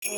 Untuk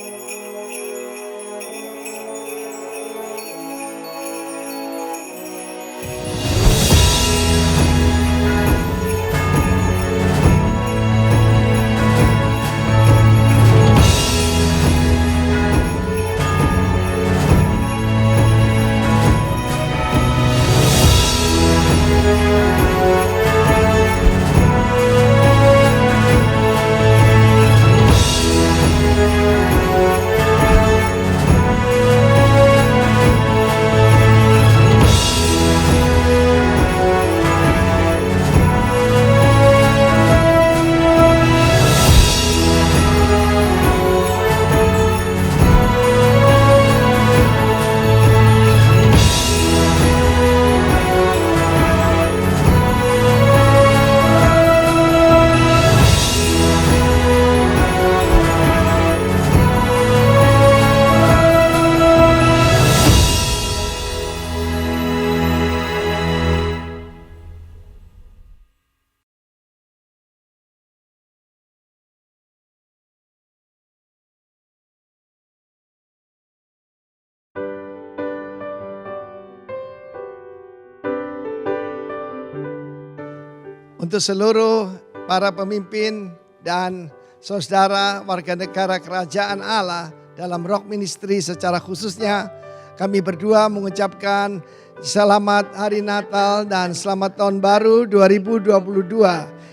seluruh para pemimpin dan saudara warga negara kerajaan Allah dalam Rock Ministry secara khususnya, kami berdua mengucapkan selamat hari Natal dan selamat tahun baru 2022.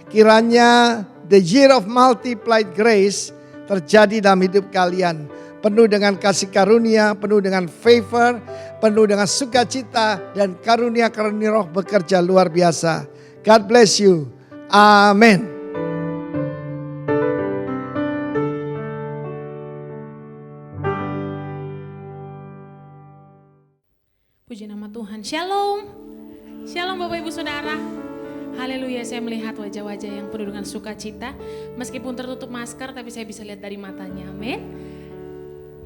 Kiranya the year of multiplied grace terjadi dalam hidup kalian. Penuh dengan kasih karunia, penuh dengan favor, penuh dengan sukacita dan karunia-karunia roh bekerja luar biasa. God bless you. Amin. Puji nama Tuhan. Shalom. Shalom Bapak Ibu Saudara. Haleluya, saya melihat wajah-wajah yang penuh dengan sukacita. Meskipun tertutup masker tapi saya bisa lihat dari matanya. Amin.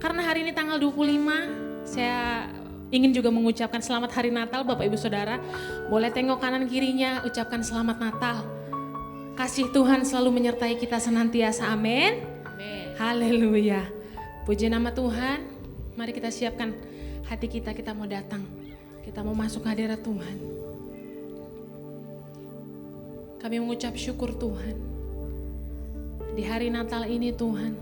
Karena hari ini tanggal 25, saya ingin juga mengucapkan selamat hari Natal Bapak Ibu Saudara. Boleh tengok kanan kirinya, ucapkan selamat Natal. Kasih Tuhan selalu menyertai kita senantiasa, amin. Haleluya. Puji nama Tuhan. Mari kita siapkan hati kita, kita mau datang. Kita mau masuk hadirat Tuhan. Kami mengucap syukur Tuhan. Di hari Natal ini Tuhan,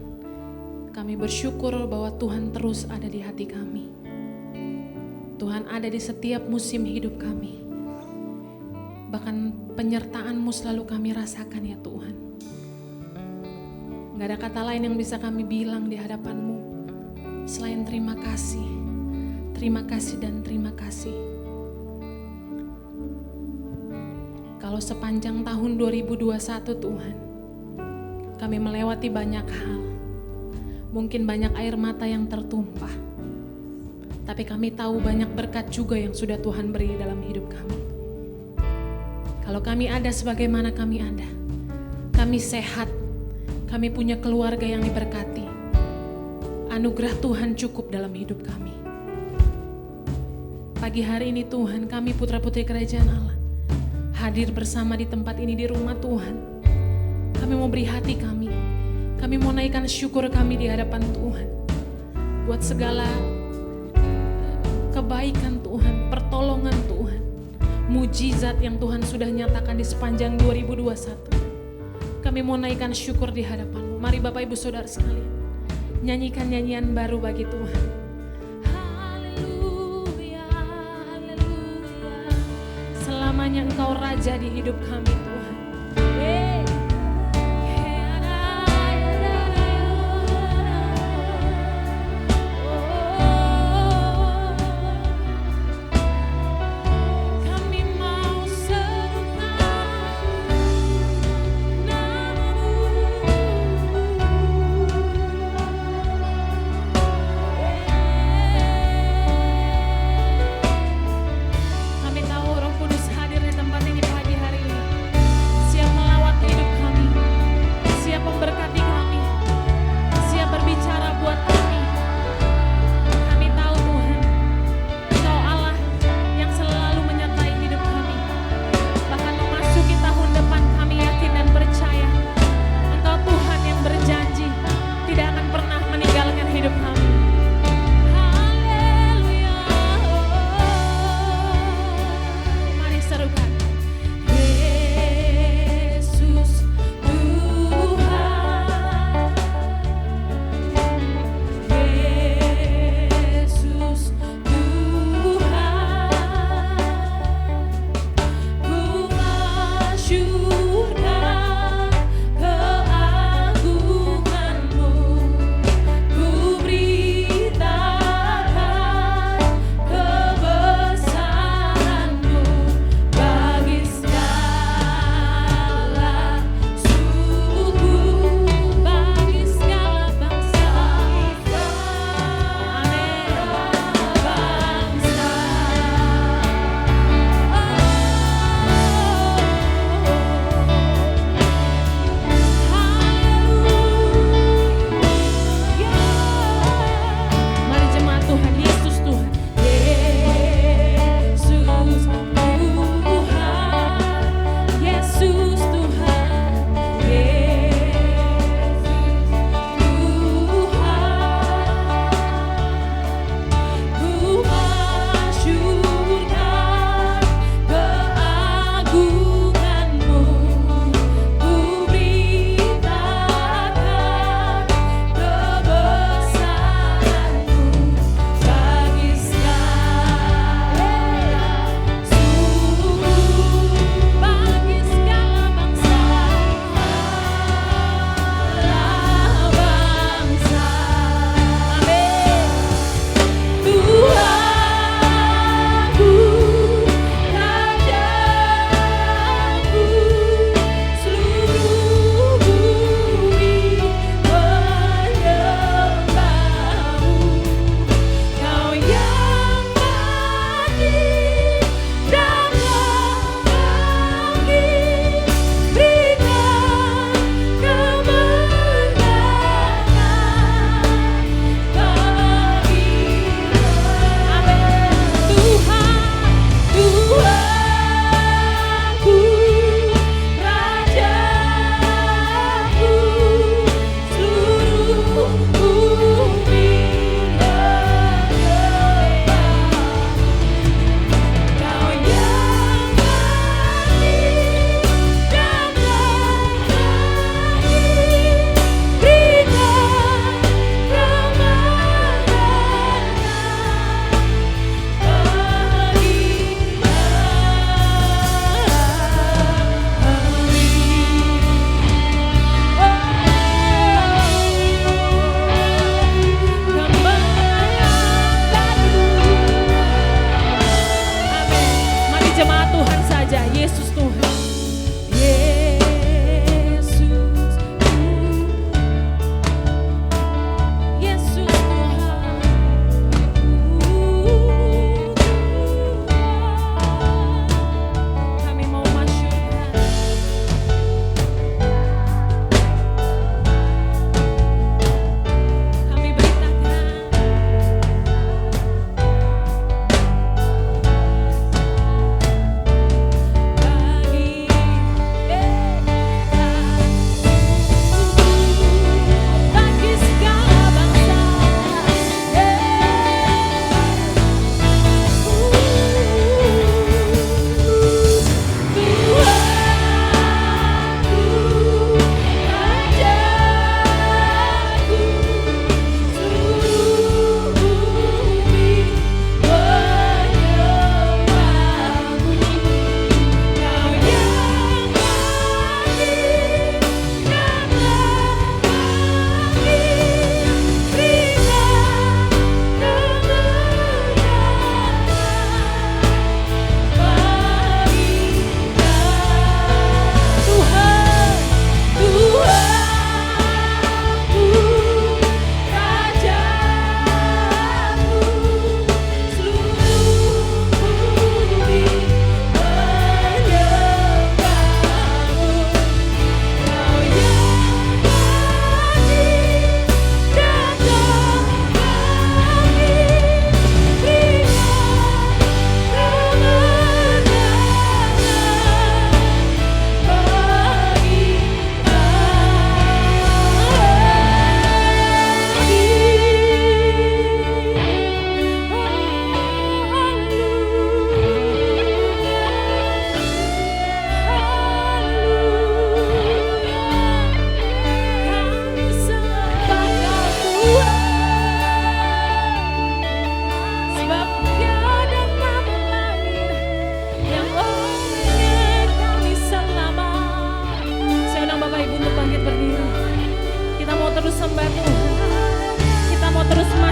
kami bersyukur bahwa Tuhan terus ada di hati kami. Tuhan ada di setiap musim hidup kami. Bahkan penyertaan-Mu selalu kami rasakan ya Tuhan. Gak ada kata lain yang bisa kami bilang di hadapan-Mu selain terima kasih. Terima kasih dan terima kasih. Kalau sepanjang tahun 2021 Tuhan, kami melewati banyak hal. Mungkin banyak air mata yang tertumpah. Tapi kami tahu banyak berkat juga yang sudah Tuhan beri dalam hidup kami. Kalau kami ada sebagaimana kami ada, kami sehat, kami punya keluarga yang diberkati. Anugerah Tuhan cukup dalam hidup kami. Pagi hari ini Tuhan, kami putra-putri kerajaan Allah hadir bersama di tempat ini di rumah Tuhan. Kami mau beri hati kami mau naikkan syukur kami di hadapan Tuhan. Buat segala kebaikan Tuhan, pertolongan Tuhan, mujizat yang Tuhan sudah nyatakan di sepanjang 2021. Kami mau naikkan syukur di hadapan-Mu. Mari Bapak Ibu Saudara sekalian, nyanyikan nyanyian baru bagi Tuhan. Haleluya, haleluya. Selamanya Engkau Raja di hidup kami Tuhan. Kami tahu Roh Kudus hadir di tempat ini pagi hari ini.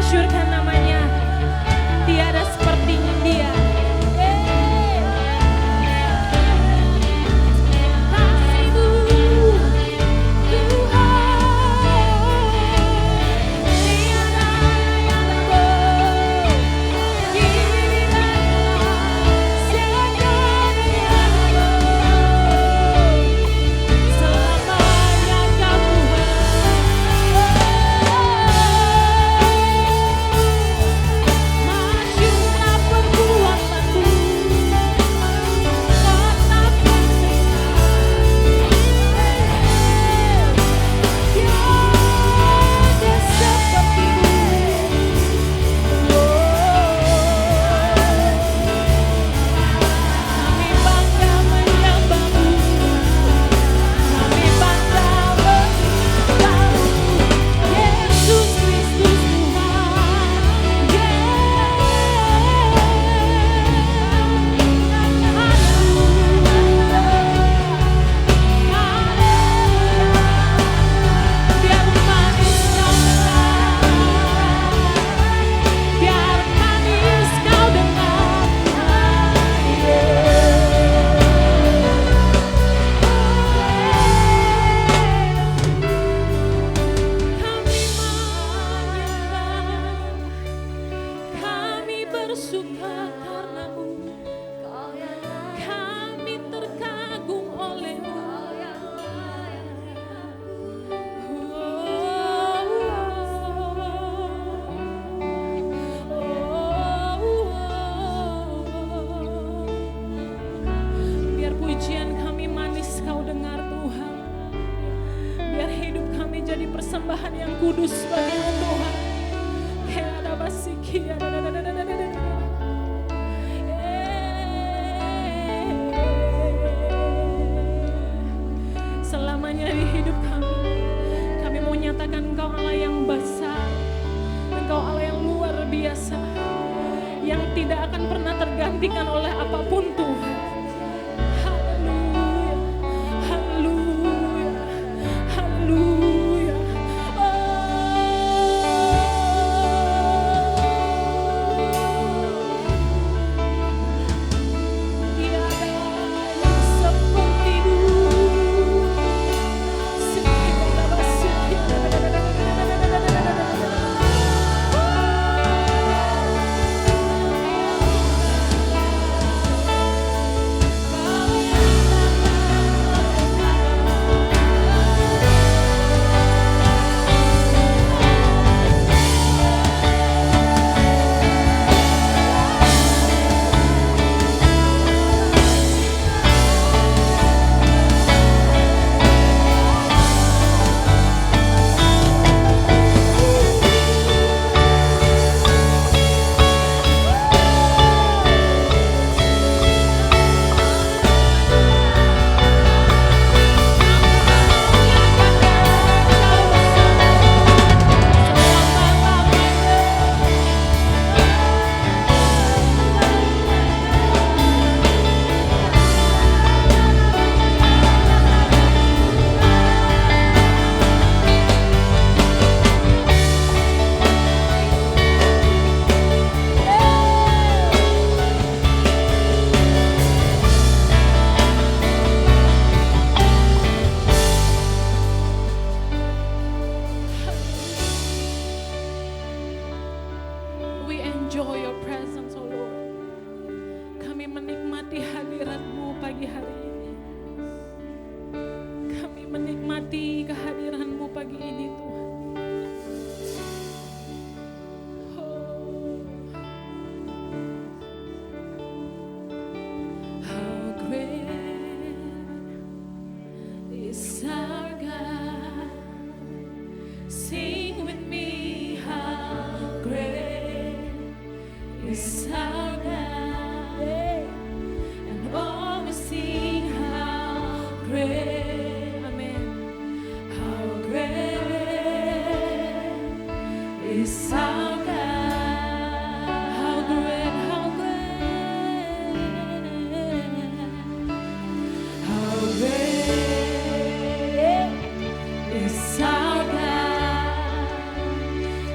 Hancurkan namanya. Tiada seperti dia. Persembahan yang kudus bagimu Tuhan. Selamanya di hidup kami mau nyatakan Engkau Allah yang besar, Engkau Allah yang luar biasa, yang tidak akan pernah tergantikan oleh apapun Tuhan. Haleluya, haleluya, haleluya.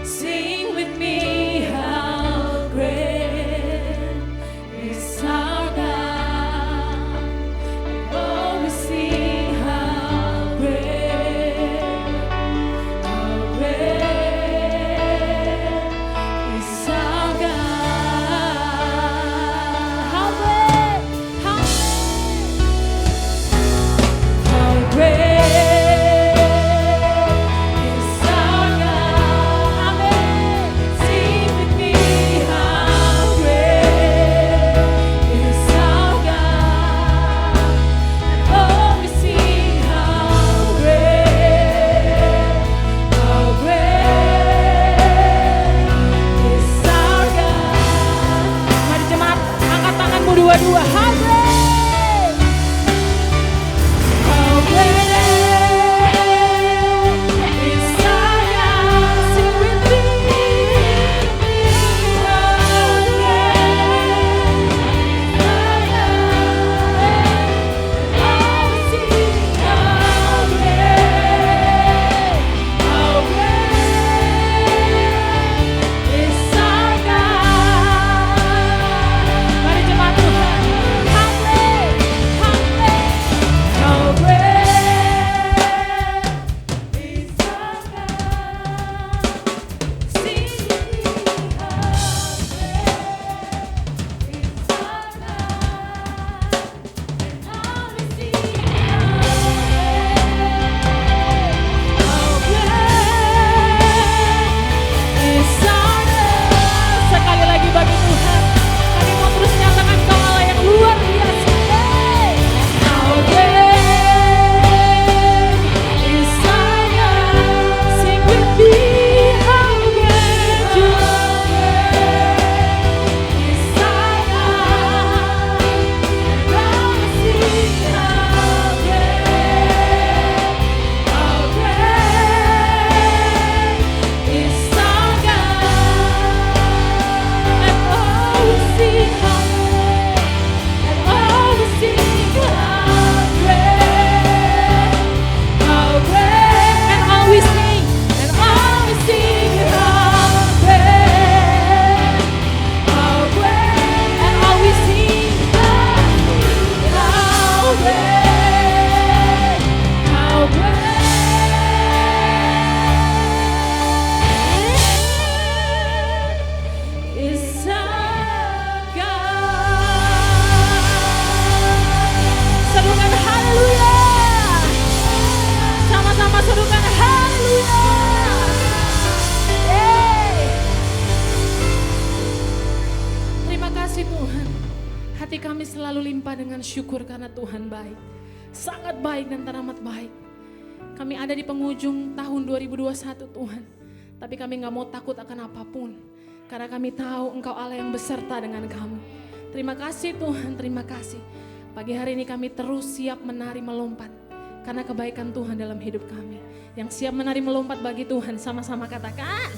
Sing with me. berdua. How great, how great is our God. Sing with me. How great is our God. Oh, sing how great, how great is our God. Mari jemaat Tuhan. How great, how great, how great is our God. Sing with me. How great is our God. How we sing how great is our God. Sekali lagi bagi Tuhan, kami mau terus nyatakan Kau Allah yang luar biasa. Hey, how great is our God. Sing with me, how great is our God. Now we sing how great, how great is our God. And all we sing how great, and all we sing how great, how great, and all we sing, and all we sing how great, how great, and all we sing how great, how great is our God. Serukan haleluya. Sama-sama serukan haleluya. Yeay. Terima kasih Tuhan. Hati kami selalu limpah dengan syukur karena Tuhan baik. Sangat baik dan teramat baik. Kami ada di penghujung tahun 2021 Tuhan. Tapi kami gak mau takut akan apapun. Karena kami tahu Engkau Allah yang beserta dengan kami. Terima kasih Tuhan, terima kasih. Pagi hari ini kami terus siap menari melompat. Karena kebaikan Tuhan dalam hidup kami. Yang siap menari melompat bagi Tuhan, sama-sama katakan.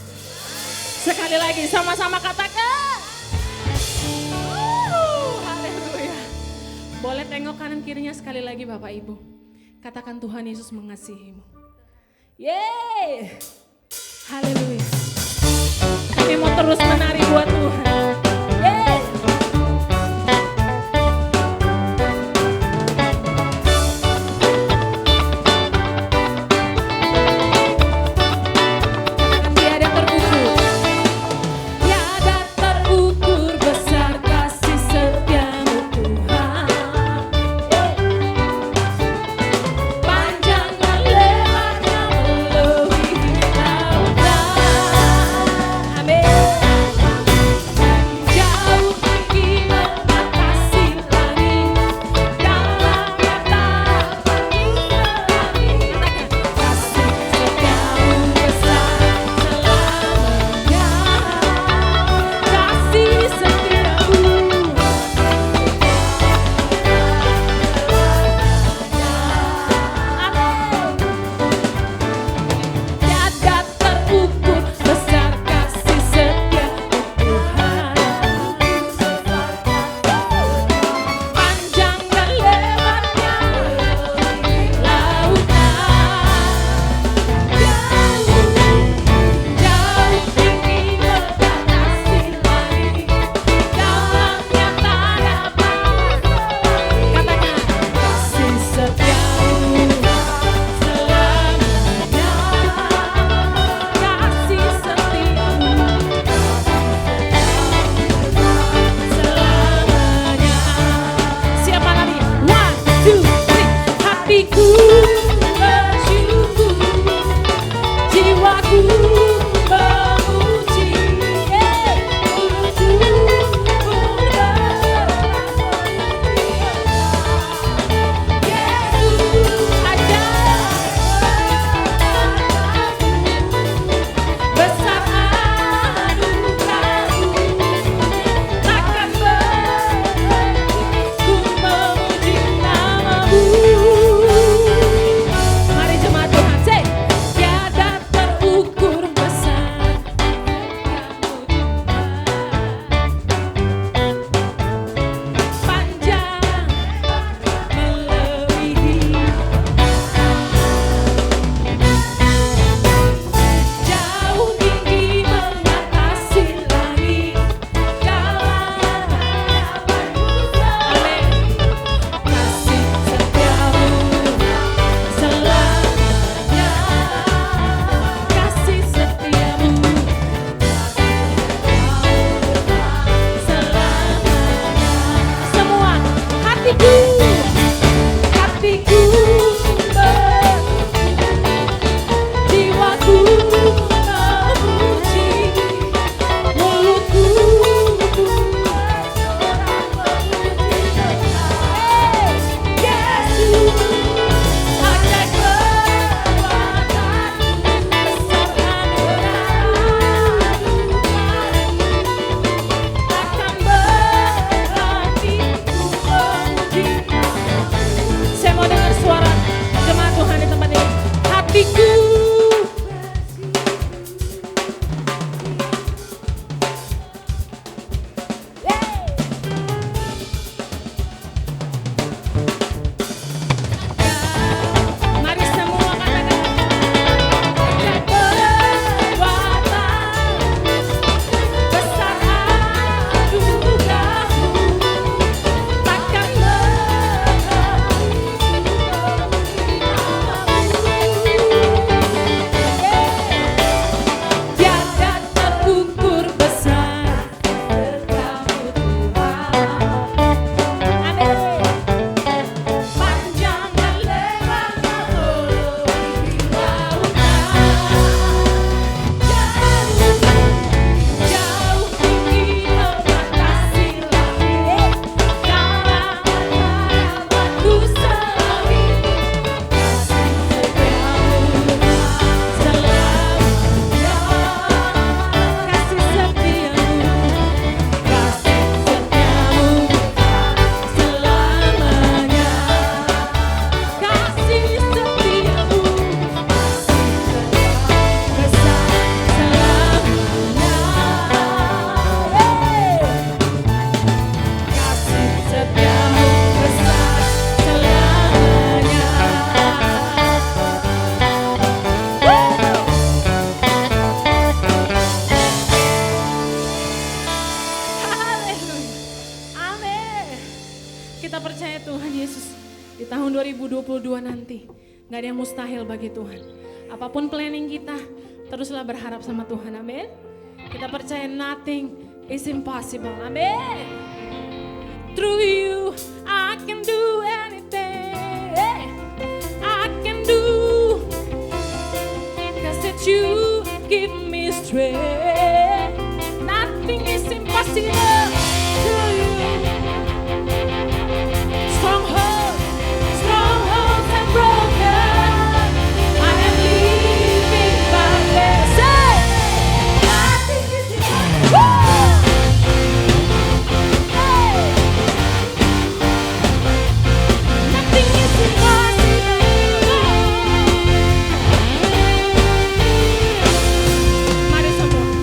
Sekali lagi sama-sama katakan. Haleluya. Boleh tengok kanan kirinya sekali lagi Bapak Ibu. Katakan Tuhan Yesus mengasihimu. Yeay. Haleluya. Kami mau terus menari buat Tuhan. Yeay. Tiada terukur, tiada terukur besar kasih setiamu Tuhan. Panjang dan lebarnya melebihi lautan. Amin. percaya Tuhan Yesus, di tahun 2022 nanti gak ada yang mustahil bagi Tuhan. Apapun planning kita, teruslah berharap sama Tuhan, amin. Kita percaya nothing is impossible, amin. Through you I can do anything, I can do, cause it's you give me strength. Nothing is impossible through you. Strongholds are broken. I am living by faith. Say, nothing is impossible. Hey. Nothing is impossible. Mari semua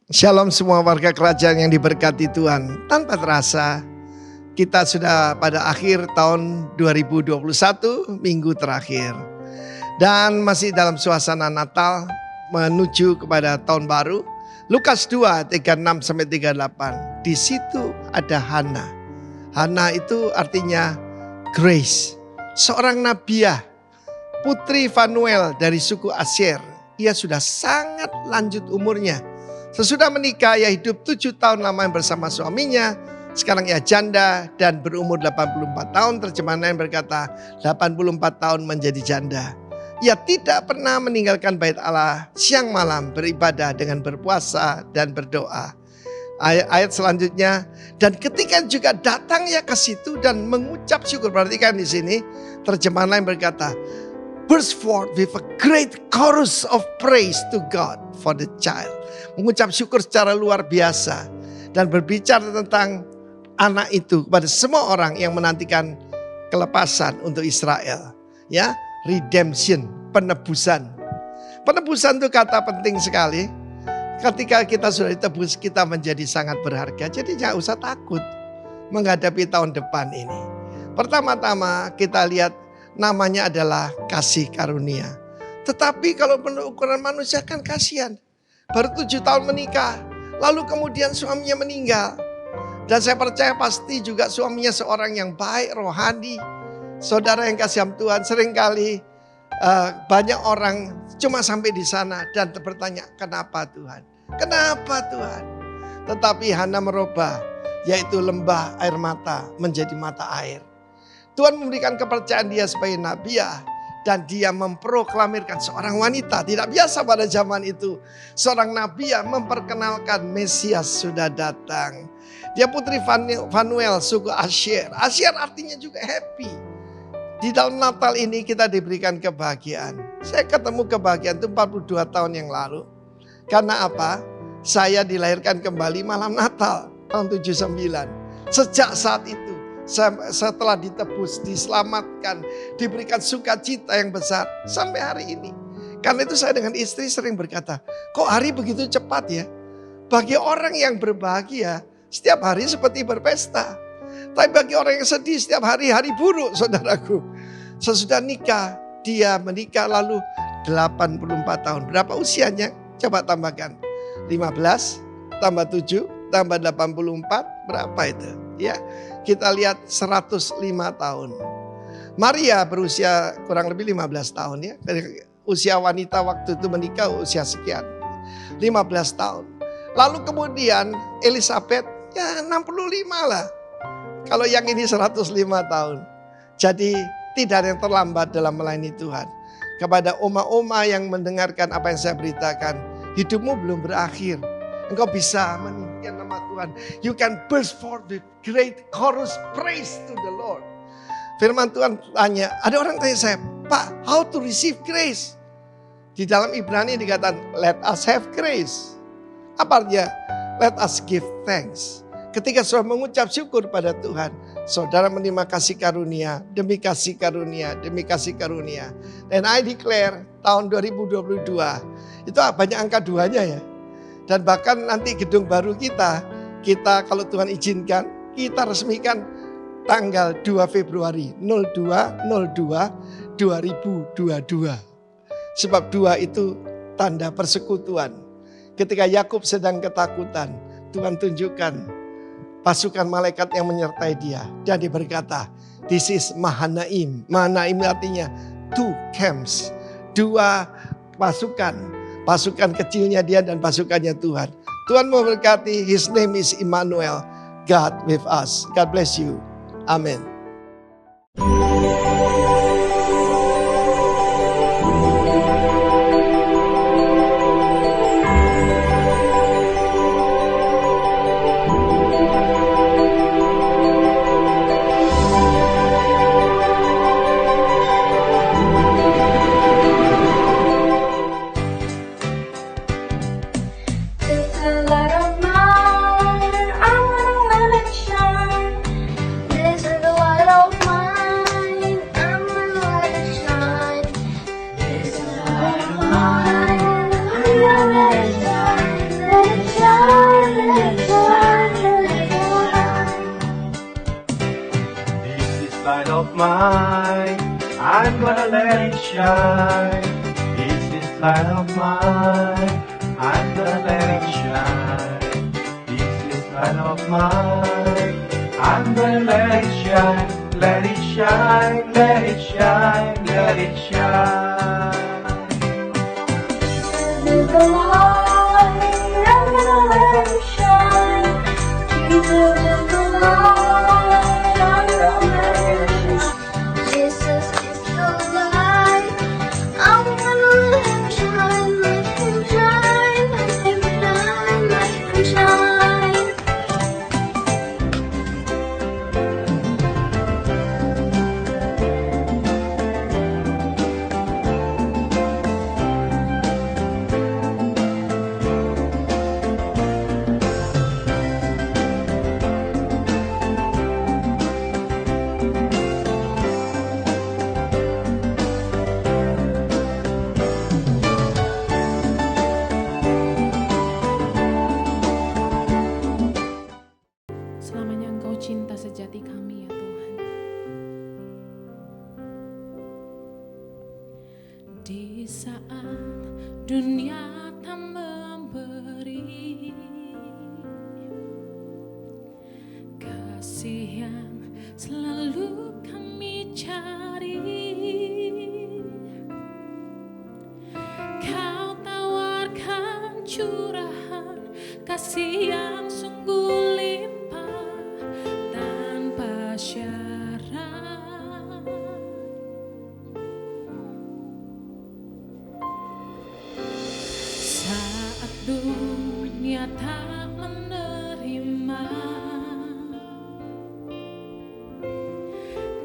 Shalom semua warga kerajaan yang diberkati Tuhan. Tanpa terasa kita sudah pada akhir tahun 2021, minggu terakhir. Dan masih dalam suasana Natal menuju kepada tahun baru. Lukas 2, 36-38. Di situ ada Hana. Hana itu artinya grace. Seorang nabiah, putri Fanuel dari suku Asyer. Ia sudah sangat lanjut umurnya. Sesudah menikah, ia hidup 7 tahun lamanya bersama suaminya. Sekarang ia janda dan berumur 84 tahun. Terjemahan lain berkata 84 tahun menjadi janda. Ia tidak pernah meninggalkan bait Allah siang malam beribadah dengan berpuasa dan berdoa. Ayat selanjutnya, dan ketika juga datang ia ke situ dan mengucap syukur. Perhatikan di sini, terjemahan lain berkata, burst forth with a great chorus of praise to God for the child. Mengucap syukur secara luar biasa dan berbicara tentang anak itu kepada semua orang yang menantikan kelepasan untuk Israel. Ya, redemption, penebusan. Penebusan itu kata penting sekali. Ketika kita sudah ditebus, kita menjadi sangat berharga. Jadi jangan usah takut menghadapi tahun depan ini. Pertama-tama kita lihat namanya adalah kasih karunia. Tetapi kalau menurut ukuran manusia kan kasihan. Baru 7 tahun menikah, lalu kemudian suaminya meninggal. Dan saya percaya pasti juga suaminya seorang yang baik, rohani. Saudara yang kasih Tuhan, seringkali banyak orang cuma sampai di sana dan bertanya, kenapa Tuhan? Kenapa Tuhan? Tetapi Hana merubah, yaitu lembah air mata menjadi mata air. Tuhan memberikan kepercayaan dia sebagai nabiah. Dan dia memproklamirkan seorang wanita. Tidak biasa pada zaman itu. Seorang nabiah memperkenalkan Mesias sudah datang. Dia putri Fanuel suku Asyer. Asyer artinya juga happy. Di dalam Natal ini kita diberikan kebahagiaan. Saya ketemu kebahagiaan itu 42 tahun yang lalu. Karena apa? Saya dilahirkan kembali malam Natal tahun 79. Sejak saat itu, setelah ditebus, diselamatkan, diberikan sukacita yang besar sampai hari ini. Karena itu saya dengan istri sering berkata, kok hari begitu cepat ya? Bagi orang yang berbahagia, setiap hari seperti berpesta. Tapi bagi orang yang sedih, setiap hari buruk, saudaraku. Sesudah nikah, dia menikah lalu 84 tahun. Berapa usianya? Coba tambahkan. 15 tambah 7 tambah 84, berapa itu? Ya, kita lihat 105 tahun. Maria berusia kurang lebih 15 tahun ya. Usia wanita waktu itu menikah usia sekian. 15 tahun. Lalu kemudian Elizabeth ya 65 lah. Kalau yang ini 105 tahun. Jadi tidak ada yang terlambat dalam melayani Tuhan. Kepada oma-oma yang mendengarkan apa yang saya beritakan, hidupmu belum berakhir. Engkau bisa meninggikan nama Tuhan. You can burst forth with great chorus praise to the Lord. Firman Tuhan tanya, ada orang tanya saya, Pak, how to receive grace? Di dalam Ibrani dikatakan, let us have grace. Apa artinya? Let us give thanks. Ketika saudara mengucap syukur pada Tuhan, saudara menerima kasih karunia, demi kasih karunia, demi kasih karunia. Dan I declare tahun 2022, itu banyak angka 2-nya ya. Dan bahkan nanti gedung baru kita kalau Tuhan izinkan, kita resmikan tanggal 2 Februari 02/02/2022. Sebab 2 itu tanda persekutuan. Ketika Yakub sedang ketakutan, Tuhan tunjukkan pasukan malaikat yang menyertai dia. Dan dia berkata, this is Mahanaim. Mahanaim artinya 2 camps, 2 pasukan. Pasukan kecilnya dia dan pasukannya Tuhan. Tuhan memberkati, His name is Immanuel, God with us. God bless you. Amen. This is the light of mine. I'm mine. I'm gonna let it shine. It's this light of mine. I'm gonna let it shine. It's this light of mine. I'm gonna let it shine. Let it shine. Let it shine. Let it shine. This is the light. I'm gonna let it shine. Jesus is the light. I'm gonna let it shine. Jesus is the light. I'm gonna let him shine. Let him shine. Let him shine. Let him shine. Selamanya Engkau cinta sejati kami ya Tuhan. Di saat dunia tak memberi kasih yang selalu kami cari, Kau tawarkan curahan kasih yang sungguh limpah tanpa syarat. Saat dunia tak menerima,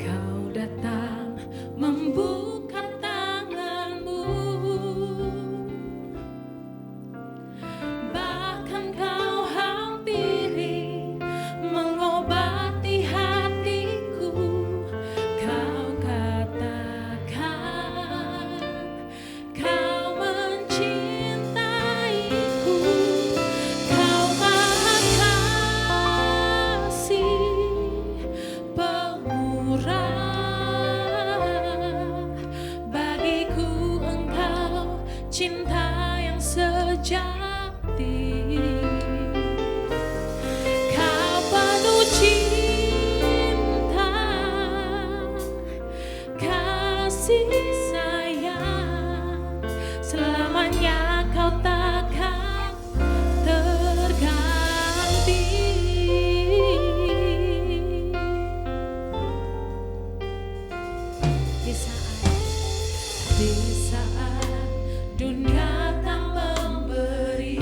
Kau datang membuka tanganmu, bahkan Kau hampiri mengobati hatiku. Kau katakan Kau mencintaiku. Kau maha kasih pemurah, bagiku Engkau cinta yang sejati. Kau penuh cinta, kasih sayang, selamanya Kau takkan terganti. Di saat dunia tak memberi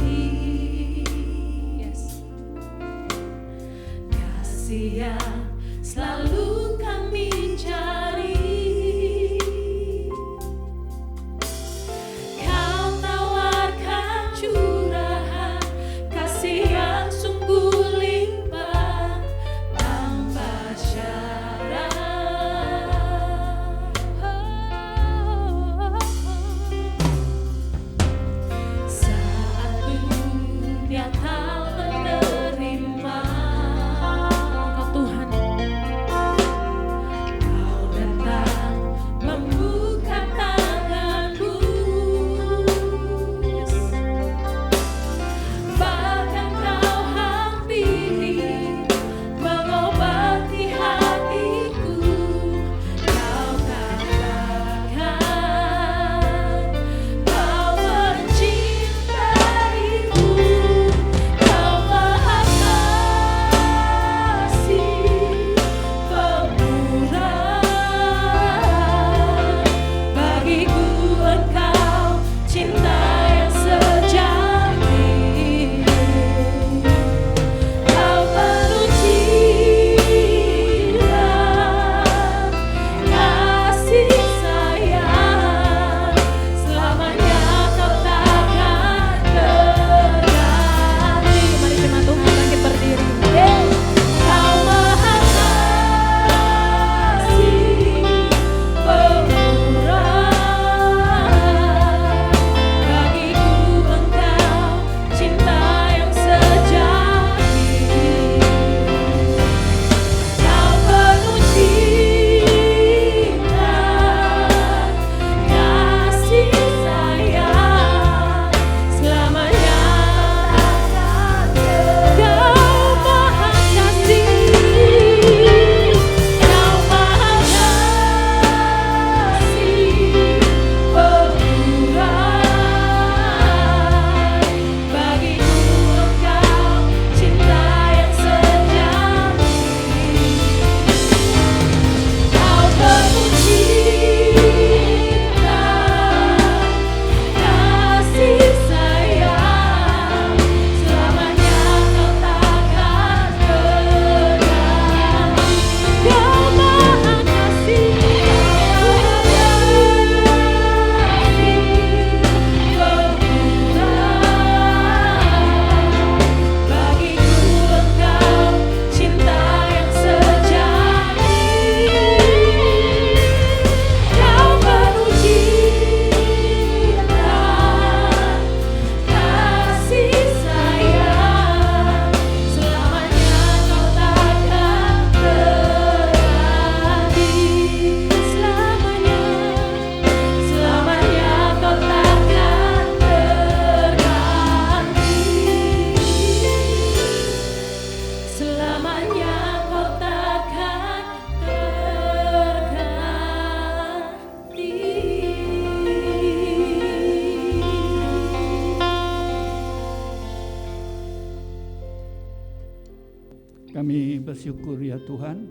Kami bersyukur ya Tuhan,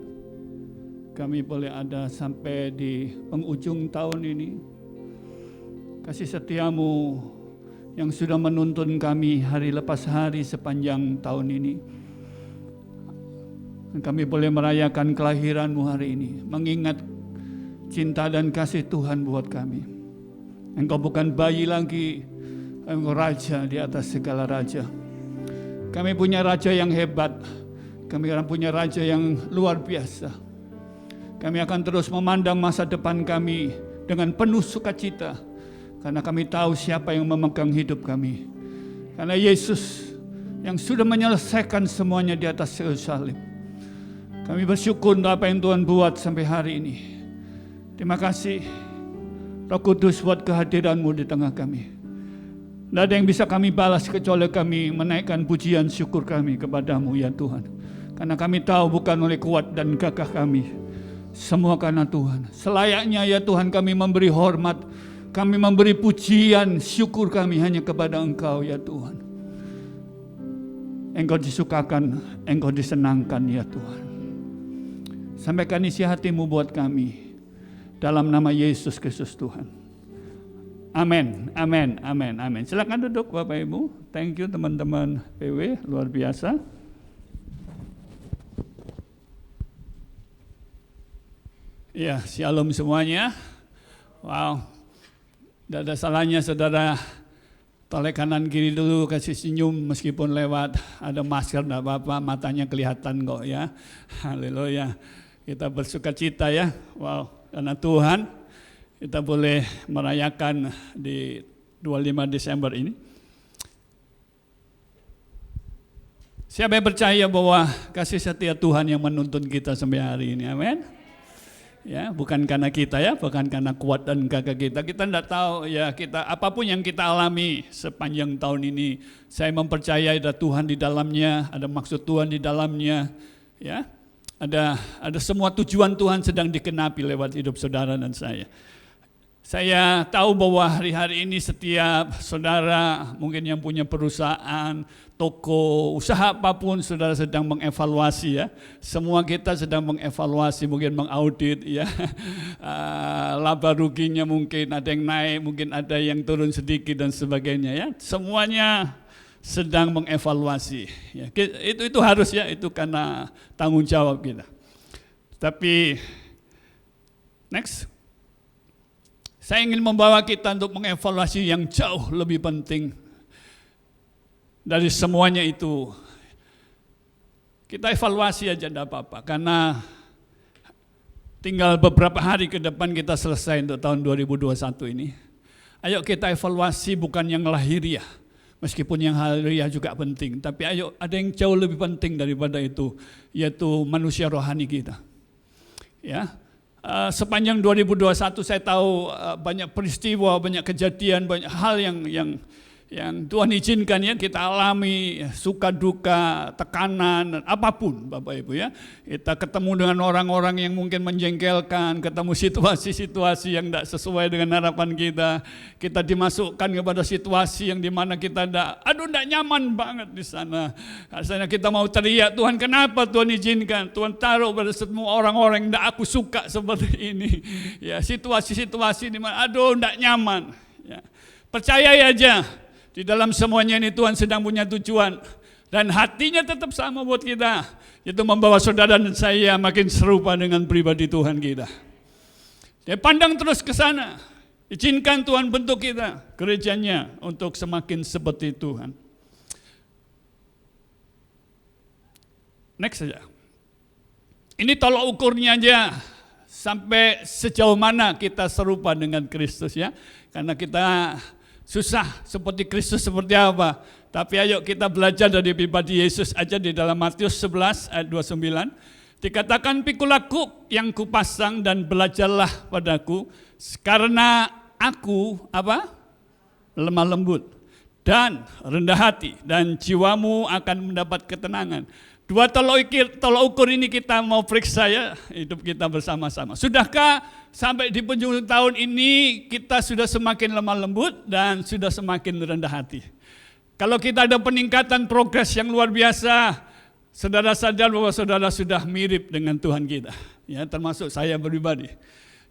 kami boleh ada sampai di penghujung tahun ini. Kasih setiamu yang sudah menuntun kami hari lepas hari sepanjang tahun ini. Kami boleh merayakan kelahiran-Mu hari ini, mengingat cinta dan kasih Tuhan buat kami. Engkau bukan bayi lagi, Engkau raja di atas segala raja. Kami punya raja yang hebat, kami akan punya raja yang luar biasa. Kami akan terus memandang masa depan kami dengan penuh sukacita, karena kami tahu siapa yang memegang hidup kami. Karena Yesus yang sudah menyelesaikan semuanya di atas kayu salib. Kami bersyukur untuk apa yang Tuhan buat sampai hari ini. Terima kasih Roh Kudus buat kehadiran-Mu di tengah kami. Tidak ada yang bisa kami balas kecuali kami menaikkan pujian syukur kami kepadamu ya Tuhan. Karena kami tahu bukan oleh kuat dan gagah kami, semua karena Tuhan. Selayaknya ya Tuhan kami memberi hormat, kami memberi pujian syukur kami hanya kepada Engkau ya Tuhan. Engkau disukakan, Engkau disenangkan ya Tuhan. Sampaikan isi hati-Mu buat kami, dalam nama Yesus Kristus Tuhan. Amin, amin, amin, amin. Silakan duduk Bapak Ibu. Thank you teman-teman PW, luar biasa. Ya, shalom semuanya. Wow, tidak ada salahnya saudara toleh kanan kiri dulu, kasih senyum meskipun lewat ada masker, tidak apa-apa, matanya kelihatan kok ya. Haleluya. Kita bersuka cita ya. Wow, karena Tuhan kita boleh merayakan di 25 Desember ini. Siapa yang percaya bahwa kasih setia Tuhan yang menuntun kita sampai hari ini, amin. Ya, bukan karena kita ya, bukan karena kuat dan gagah kita. Kita tidak tahu ya, kita apapun yang kita alami sepanjang tahun ini, saya mempercayai ada Tuhan di dalamnya, ada maksud Tuhan di dalamnya, ya. Ada semua tujuan Tuhan sedang dikenapi lewat hidup saudara dan saya. Saya tahu bahwa hari-hari ini setiap saudara mungkin yang punya perusahaan, toko, usaha apapun saudara sedang mengevaluasi ya. Semua kita sedang mengevaluasi, mungkin mengaudit ya. Laba ruginya mungkin ada yang naik, mungkin ada yang turun sedikit dan sebagainya ya. Semuanya sedang mengevaluasi ya. Itu harus ya, itu karena tanggung jawab kita. Tapi next, saya ingin membawa kita untuk mengevaluasi yang jauh lebih penting dari semuanya itu. Kita evaluasi aja tidak apa-apa, karena tinggal beberapa hari ke depan kita selesai untuk tahun 2021 ini. Ayo kita evaluasi bukan yang lahiriah, meskipun yang lahiriah juga penting, tapi ayo ada yang jauh lebih penting daripada itu, yaitu manusia rohani kita. Ya. Sepanjang 2021 saya tahu banyak peristiwa, banyak kejadian, banyak hal yang Tuhan izinkan ya kita alami, suka duka, tekanan, dan apapun Bapak Ibu ya. Kita ketemu dengan orang-orang yang mungkin menjengkelkan, ketemu situasi-situasi yang tidak sesuai dengan harapan kita. Kita dimasukkan kepada situasi yang dimana kita tidak nyaman banget di sana. Rasanya kita mau teriak, Tuhan kenapa Tuhan izinkan? Tuhan taruh pada semua orang-orang yang tidak aku suka seperti ini. Ya, situasi-situasi dimana tidak nyaman. Ya. Percaya aja. Di dalam semuanya ini Tuhan sedang punya tujuan. Dan hatinya tetap sama buat kita. Itu membawa saudara dan saya makin serupa dengan pribadi Tuhan kita. Dia pandang terus ke sana. Izinkan Tuhan bentuk kita, gerejanya, untuk semakin seperti Tuhan. Next saja. Ini tolak ukurnya aja. Sampai sejauh mana kita serupa dengan Kristus ya. Karena kita susah seperti Kristus seperti apa. Tapi ayo kita belajar dari pribadi Yesus aja di dalam Matius 11 ayat 29. Dikatakan pikulah kuk yang kupasang dan belajarlah padaku. Karena aku lemah lembut dan rendah hati. Dan jiwamu akan mendapat ketenangan. Dua tolak ukur ini kita mau periksa ya, hidup kita bersama-sama. Sudahkah sampai di penghujung tahun ini kita sudah semakin lemah lembut dan sudah semakin rendah hati? Kalau kita ada peningkatan progres yang luar biasa, saudara sadar bahwa saudara sudah mirip dengan Tuhan kita, ya, termasuk saya pribadi.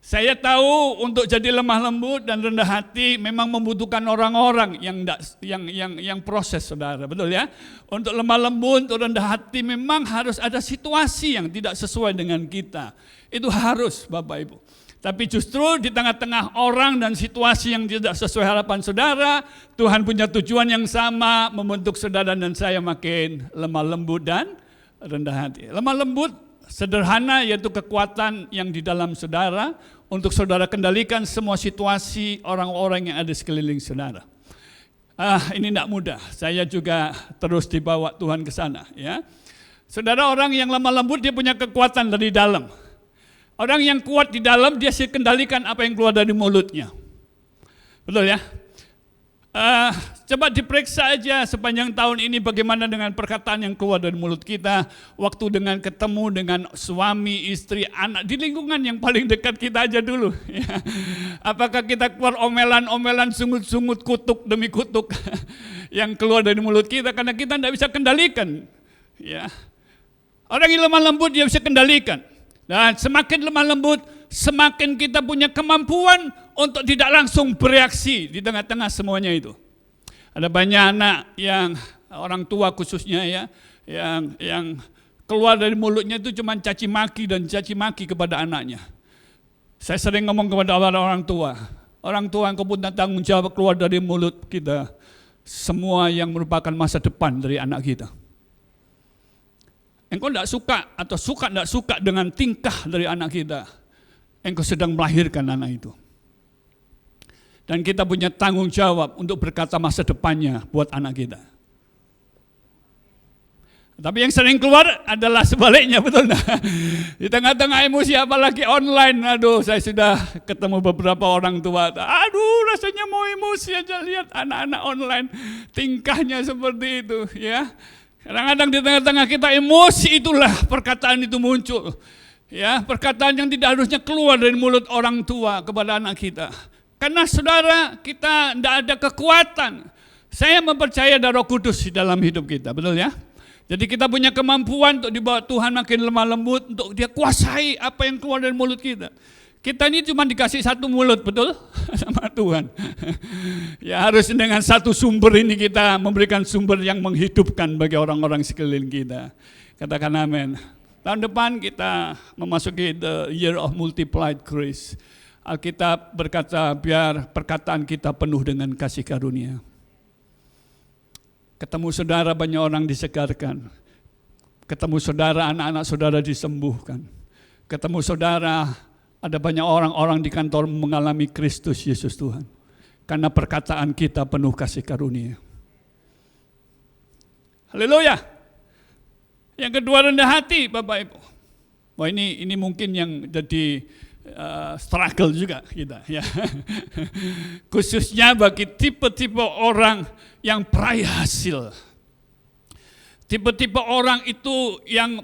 Saya tahu untuk jadi lemah lembut dan rendah hati memang membutuhkan orang-orang yang proses, saudara, betul ya? Untuk lemah lembut, untuk rendah hati memang harus ada situasi yang tidak sesuai dengan kita. Itu harus, Bapak Ibu. Tapi justru di tengah-tengah orang dan situasi yang tidak sesuai harapan saudara, Tuhan punya tujuan yang sama, membentuk saudara dan saya makin lemah lembut dan rendah hati. Lemah lembut sederhana, yaitu kekuatan yang di dalam saudara untuk saudara kendalikan semua situasi orang-orang yang ada sekeliling saudara. Ini tidak mudah. Saya juga terus dibawa Tuhan ke sana, ya. Saudara, orang yang lemah lembut dia punya kekuatan dari dalam. Orang yang kuat di dalam dia sih kendalikan apa yang keluar dari mulutnya. Betul ya? Coba diperiksa aja sepanjang tahun ini bagaimana dengan perkataan yang keluar dari mulut kita, waktu dengan ketemu dengan suami, istri, anak, di lingkungan yang paling dekat kita aja dulu. Ya. Apakah kita keluar omelan-omelan, sungut-sungut, kutuk demi kutuk yang keluar dari mulut kita karena kita tidak bisa kendalikan. Ya. Orang yang lemah lembut dia bisa kendalikan. Dan semakin lemah lembut, semakin kita punya kemampuan untuk tidak langsung bereaksi di tengah-tengah semuanya itu. Ada banyak anak yang orang tua khususnya ya, yang keluar dari mulutnya itu cuma caci maki dan caci maki kepada anaknya. Saya sering ngomong kepada orang tua engkau punya tanggung jawab keluar dari mulut kita semua yang merupakan masa depan dari anak kita. Engkau tidak suka atau tidak suka dengan tingkah dari anak kita, engkau sedang melahirkan anak itu. Dan kita punya tanggung jawab untuk berkata masa depannya buat anak kita. Tapi yang sering keluar adalah sebaliknya, betul enggak? Di tengah-tengah emosi apalagi online, aduh saya sudah ketemu beberapa orang tua, aduh rasanya mau emosi aja lihat anak-anak online, tingkahnya seperti itu ya. Kadang-kadang di tengah-tengah kita emosi itulah perkataan itu muncul. Ya, perkataan yang tidak harusnya keluar dari mulut orang tua kepada anak kita. Karena saudara, kita tidak ada kekuatan. Saya mempercaya ada Roh Kudus di dalam hidup kita, betul ya? Jadi kita punya kemampuan untuk dibawa Tuhan makin lemah lembut, untuk dia kuasai apa yang keluar dari mulut kita. Kita ini cuma dikasih satu mulut, betul? Sama Tuhan. Ya harus dengan satu sumber ini kita memberikan sumber yang menghidupkan bagi orang-orang sekeliling kita. Katakan amin. Tahun depan kita memasuki the year of multiplied grace. Alkitab berkata biar perkataan kita penuh dengan kasih karunia. Ketemu saudara banyak orang disegarkan. Ketemu saudara anak-anak saudara disembuhkan. Ketemu saudara ada banyak orang-orang di kantor mengalami Kristus Yesus Tuhan. Karena perkataan kita penuh kasih karunia. Haleluya. Yang kedua rendah hati Bapak Ibu. Wah ini mungkin yang jadi struggle juga kita ya. Khususnya bagi tipe-tipe orang yang peraih hasil. Tipe-tipe orang itu yang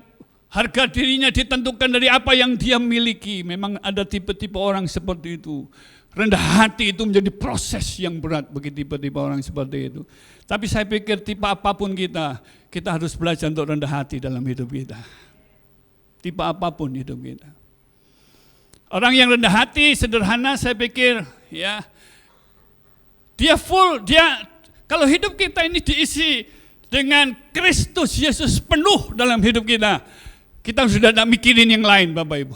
harga dirinya ditentukan dari apa yang dia miliki. Memang ada tipe-tipe orang seperti itu. Rendah hati itu menjadi proses yang berat bagi tipe-tipe orang seperti itu. Tapi saya pikir tipe apapun kita harus belajar untuk rendah hati dalam hidup kita. Tipe apapun hidup kita. Orang yang rendah hati sederhana saya pikir ya. Dia full, kalau hidup kita ini diisi dengan Kristus Yesus penuh dalam hidup kita. Kita sudah tidak mikirin yang lain Bapak Ibu.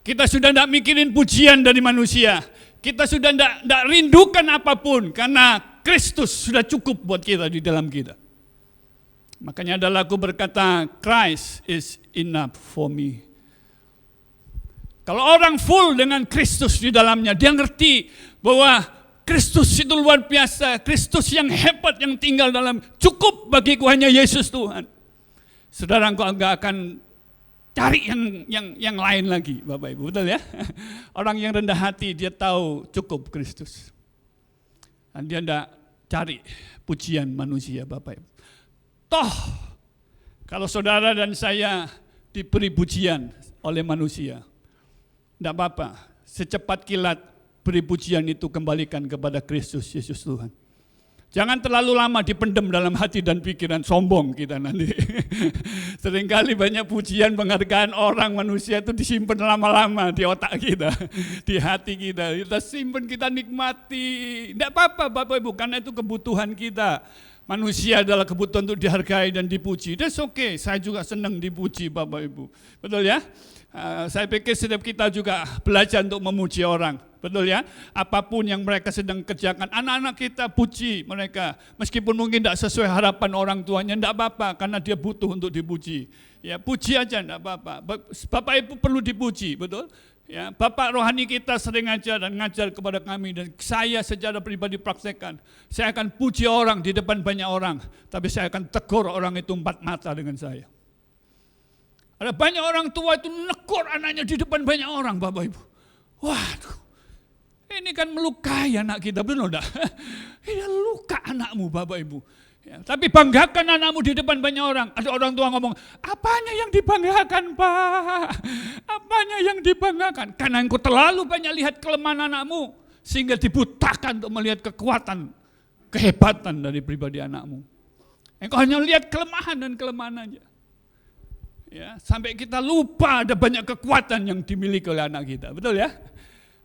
Kita sudah tidak mikirin pujian dari manusia. Kita sudah tidak rindukan apapun. Karena Kristus sudah cukup buat kita di dalam kita. Makanya ada lagu berkata, Christ is enough for me. Kalau orang full dengan Kristus di dalamnya, dia ngerti bahwa Kristus itu luar biasa. Kristus yang hebat yang tinggal dalam, cukup bagiku hanya Yesus Tuhan. Saudara, engkau enggak akan cari yang lain lagi Bapak Ibu, betul ya? Orang yang rendah hati dia tahu cukup Kristus. Dan dia tidak cari pujian manusia Bapak Ibu. Toh kalau saudara dan saya diberi pujian oleh manusia, tidak apa-apa. Secepat kilat beri pujian itu kembalikan kepada Kristus Yesus Tuhan. Jangan terlalu lama dipendam dalam hati dan pikiran, sombong kita nanti. Seringkali banyak pujian, penghargaan orang, manusia itu disimpan lama-lama di otak kita, di hati kita. Kita simpan, kita nikmati. Tidak apa-apa Bapak Ibu, karena itu kebutuhan kita. Manusia adalah kebutuhan untuk dihargai dan dipuji. That's okay, saya juga senang dipuji Bapak Ibu. Betul ya? Saya pikir setiap kita juga belajar untuk memuji orang. Betul ya? Apapun yang mereka sedang kerjakan, anak-anak kita puji mereka. Meskipun mungkin tidak sesuai harapan orang tuanya, tidak apa-apa karena dia butuh untuk dipuji. Ya, puji aja tidak apa-apa. Bapak Ibu perlu dipuji, betul? Ya, Bapak rohani kita sering ajar dan ngajar kepada kami, dan saya secara pribadi praktekkan. Saya akan puji orang di depan banyak orang, tapi saya akan tegur orang itu empat mata dengan saya. Ada banyak orang tua itu negur anaknya di depan banyak orang, Bapak Ibu. Waduh, ini kan melukai anak kita, benar enggak? Ini luka anakmu Bapak Ibu. Ya, tapi banggakan anakmu di depan banyak orang. Ada orang tua ngomong, apanya yang dibanggakan Pak? Apanya yang dibanggakan? Karena engkau terlalu banyak lihat kelemahan anakmu, sehingga dibutakan untuk melihat kekuatan, kehebatan dari pribadi anakmu. Engkau hanya lihat kelemahan dan kelemahan aja. Ya, sampai kita lupa ada banyak kekuatan yang dimiliki oleh anak kita, betul ya?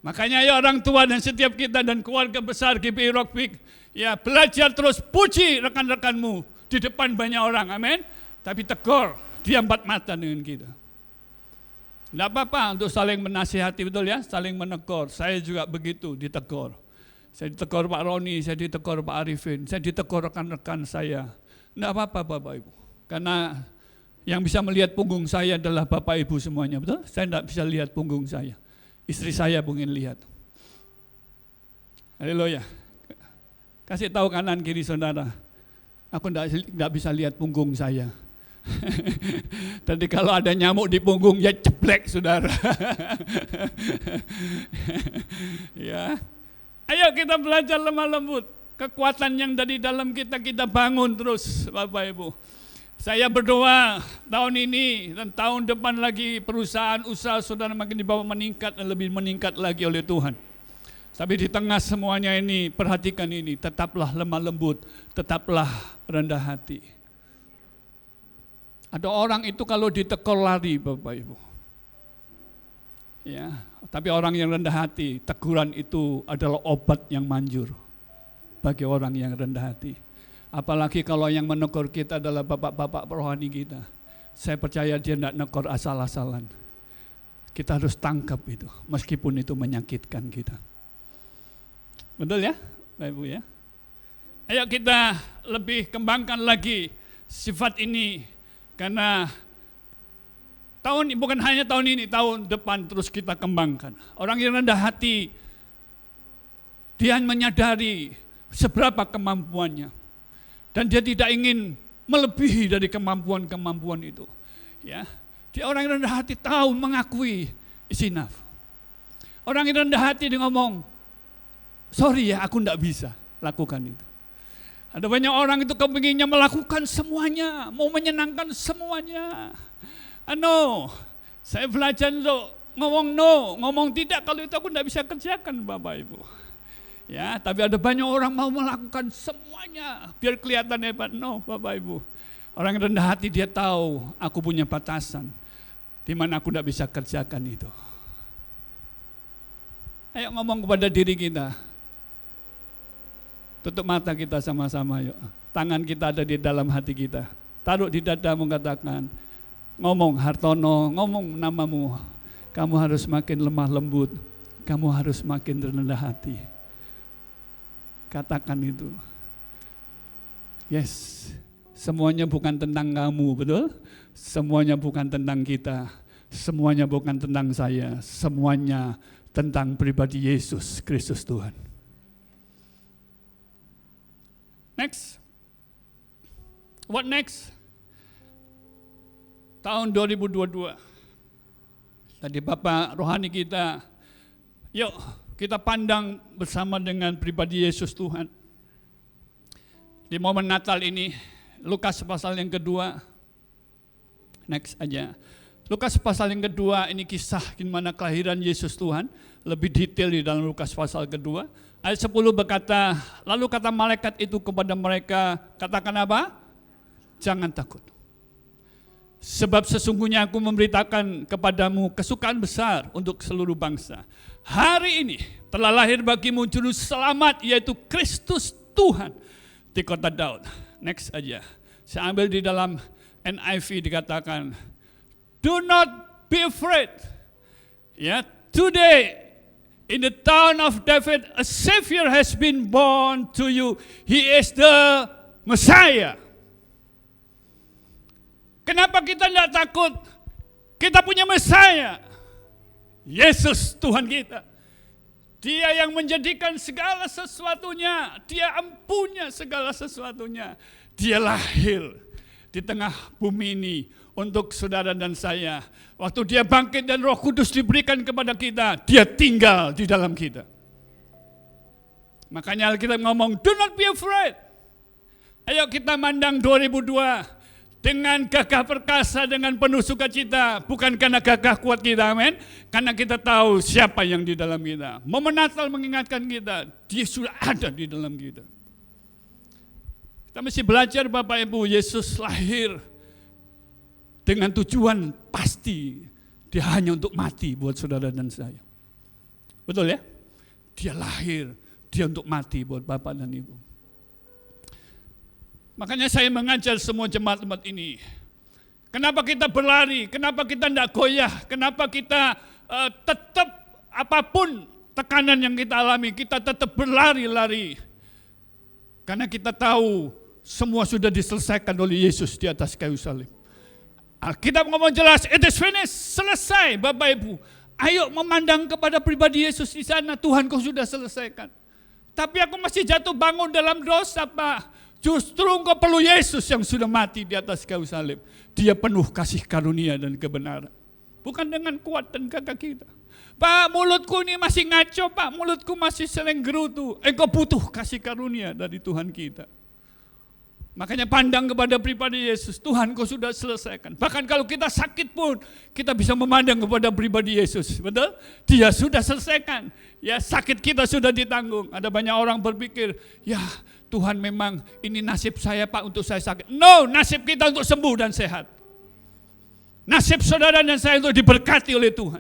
Makanya ya orang tua dan setiap kita dan keluarga besar GPI Rockpeak, ya belajar terus puji rekan-rekanmu di depan banyak orang, amin. Tapi tegur, dia empat mata dengan kita. Tidak apa-apa untuk saling menasihati, betul ya, saling menegur. Saya juga begitu, ditegur. Saya ditegur Pak Roni, saya ditegur Pak Arifin, saya ditegur rekan-rekan saya. Tidak apa-apa Bapak Ibu, karena yang bisa melihat punggung saya adalah Bapak Ibu semuanya, betul? Saya tidak bisa lihat punggung saya. Istri saya mungkin lihat. Haleluya. Kasih tahu kanan kiri saudara, aku tidak bisa lihat punggung saya. Tadi kalau ada nyamuk di punggung, ya ceplek saudara. Ya, ayo kita belajar lemah lembut. Kekuatan yang dari dalam kita bangun terus Bapak Ibu. Saya berdoa tahun ini dan tahun depan lagi perusahaan usaha saudara makin dibawa meningkat dan lebih meningkat lagi oleh Tuhan. Tapi di tengah semuanya ini, perhatikan ini, tetaplah lemah lembut, tetaplah rendah hati. Ada orang itu kalau ditegur lari Bapak Ibu. Ya, tapi orang yang rendah hati, teguran itu adalah obat yang manjur bagi orang yang rendah hati. Apalagi kalau yang menegur kita adalah bapak-bapak rohani kita. Saya percaya dia tidak negur asal-asalan. Kita harus tangkap itu, meskipun itu menyakitkan kita. Betul ya, Bapak Ibu ya? Ayo kita lebih kembangkan lagi sifat ini. Karena bukan hanya tahun ini, tahun depan terus kita kembangkan. Orang yang rendah hati, dia menyadari seberapa kemampuannya. Dan dia tidak ingin melebihi dari kemampuan-kemampuan itu. Ya, dia orang yang rendah hati tahu mengakui is enough. Orang yang rendah hati dia ngomong, sorry ya aku tidak bisa lakukan itu. Ada banyak orang itu kepinginnya melakukan semuanya, mau menyenangkan semuanya. Saya belajar untuk ngomong no, ngomong tidak kalau itu aku tidak bisa kerjakan Bapak Ibu. Ya, tapi ada banyak orang mau melakukan semuanya biar kelihatan hebat. No, Bapak Ibu. Orang yang rendah hati dia tahu aku punya batasan di mana aku tidak bisa kerjakan itu. Ayo ngomong kepada diri kita. Tutup mata kita sama-sama yuk. Tangan kita ada di dalam hati kita. Taruh di dadamu, katakan, ngomong Hartono, ngomong namamu. Kamu harus makin lemah lembut. Kamu harus makin rendah hati. Katakan itu. Yes, semuanya bukan tentang kamu, betul? Semuanya bukan tentang kita. Semuanya bukan tentang saya. Semuanya tentang pribadi Yesus Kristus Tuhan. Next. What next? Tahun 2022. Tadi Bapak rohani kita, yuk kita pandang bersama dengan pribadi Yesus Tuhan. Di momen Natal ini, Lukas pasal yang kedua, next aja. Lukas pasal yang kedua ini kisah gimana kelahiran Yesus Tuhan, lebih detail di dalam Lukas pasal kedua. Ayat 10 berkata, lalu kata malaikat itu kepada mereka, katakan apa? Jangan takut. Sebab sesungguhnya aku memberitakan kepadamu kesukaan besar untuk seluruh bangsa. Hari ini telah lahir bagimu juru selamat, yaitu Kristus Tuhan di kota Daud. Next aja. Saya ambil di dalam NIV dikatakan, do not be afraid. Ya, today in the town of David, a Savior has been born to you. He is the Messiah. Kenapa kita tidak takut? Kita punya Messiah. Yesus Tuhan kita. Dia yang menjadikan segala sesuatunya. Dia ampunya segala sesuatunya. Dia lahir di tengah bumi ini untuk saudara dan saya. Waktu dia bangkit dan Roh Kudus diberikan kepada kita, dia tinggal di dalam kita. Makanya Alkitab ngomong, do not be afraid. Ayo kita mandang 2002 dengan gagah perkasa, dengan penuh sukacita. Bukan karena gagah kuat kita, amin. Karena kita tahu siapa yang di dalam kita. Momen Natal mengingatkan kita, dia sudah ada di dalam kita. Kita mesti belajar Bapak Ibu, Yesus lahir dengan tujuan pasti. Dia hanya untuk mati buat saudara dan saya. Betul ya? Dia lahir, dia untuk mati buat Bapak dan Ibu. Makanya saya mengajar semua jemaat-jemaat ini. Kenapa kita berlari? Kenapa kita tidak goyah? Kenapa kita tetap apapun tekanan yang kita alami, kita tetap berlari-lari? Karena kita tahu semua sudah diselesaikan oleh Yesus di atas kayu salib. Alkitab ngomong jelas, it is finished, selesai Bapak Ibu. Ayo memandang kepada pribadi Yesus di sana, Tuhan kau sudah selesaikan. Tapi aku masih jatuh bangun dalam dosa Pak. Justru engkau perlu Yesus yang sudah mati di atas kayu salib. Dia penuh kasih karunia dan kebenaran. Bukan dengan kuat dan gagah kita. Pak, mulutku ini masih ngaco Pak, mulutku masih sering gerutu. Engkau butuh kasih karunia dari Tuhan kita. Makanya pandang kepada pribadi Yesus, Tuhan kau sudah selesaikan. Bahkan kalau kita sakit pun, kita bisa memandang kepada pribadi Yesus. Betul? Dia sudah selesaikan. Ya, sakit kita sudah ditanggung. Ada banyak orang berpikir, ya Tuhan memang ini nasib saya Pak untuk saya sakit. No, nasib kita untuk sembuh dan sehat. Nasib saudara dan saya untuk diberkati oleh Tuhan.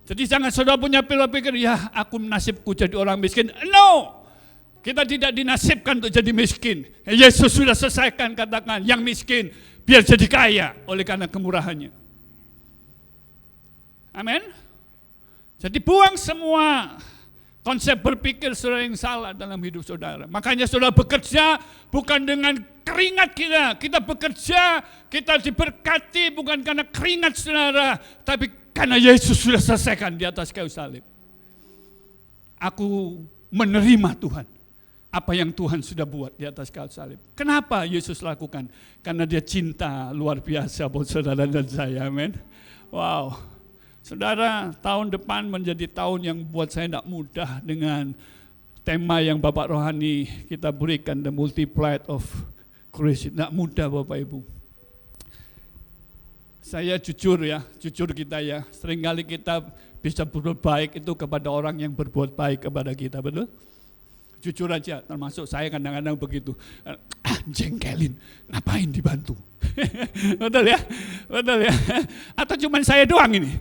Jadi jangan saudara punya pikir, ya aku nasibku jadi orang miskin. No, kita tidak dinasibkan untuk jadi miskin. Yesus sudah selesaikan, katakan yang miskin biar jadi kaya oleh karena kemurahannya. Amin. Jadi buang semua konsep berpikir saudara yang salah dalam hidup saudara. Makanya saudara bekerja bukan dengan keringat kita. Kita bekerja, kita diberkati bukan karena keringat saudara, tapi karena Yesus sudah selesaikan di atas kayu salib. Aku menerima Tuhan, apa yang Tuhan sudah buat di atas kayu salib. Kenapa Yesus lakukan? Karena dia cinta luar biasa buat saudara dan saya, amin. Wow. Saudara, tahun depan menjadi tahun yang buat saya tidak mudah dengan tema yang Bapak Rohani kita berikan, the multiplied of grace. Tidak mudah Bapak Ibu. Saya jujur ya, jujur kita ya, seringkali kita bisa berbuat baik itu kepada orang yang berbuat baik kepada kita, betul? Jujur aja, termasuk saya kadang-kadang begitu, jengkelin, ngapain dibantu? Betul ya? Betul ya? Atau cuma saya doang ini?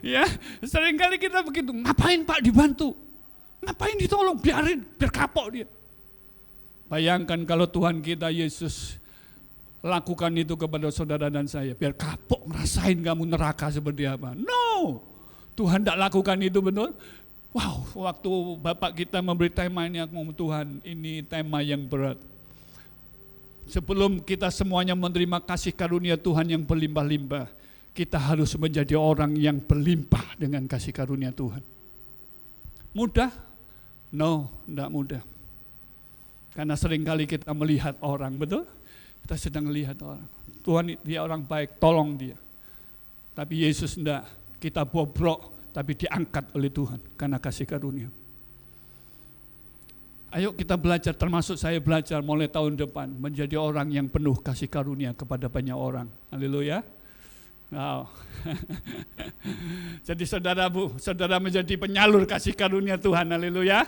Ya, seringkali kita begitu, ngapain Pak dibantu? Ngapain ditolong? Biarin, biar kapok dia. Bayangkan kalau Tuhan kita Yesus lakukan itu kepada saudara dan saya, biar kapok ngerasain kamu neraka seperti apa. No, Tuhan tidak lakukan itu, betul? Wow, waktu Bapak kita memberi tema ini, aku ngomong Tuhan ini tema yang berat. Sebelum kita semuanya menerima kasih karunia Tuhan yang berlimpah-limpah, kita harus menjadi orang yang berlimpah dengan kasih karunia Tuhan. Mudah? No, tidak mudah. Karena seringkali kita melihat orang, betul? Kita sedang melihat orang. Tuhan dia orang baik, tolong dia. Tapi Yesus tidak, kita bobrok, tapi diangkat oleh Tuhan karena kasih karunia. Ayo kita belajar, termasuk saya belajar mulai tahun depan, menjadi orang yang penuh kasih karunia kepada banyak orang. Haleluya. Wow. Jadi saudara menjadi penyalur kasih karunia Tuhan, haleluya.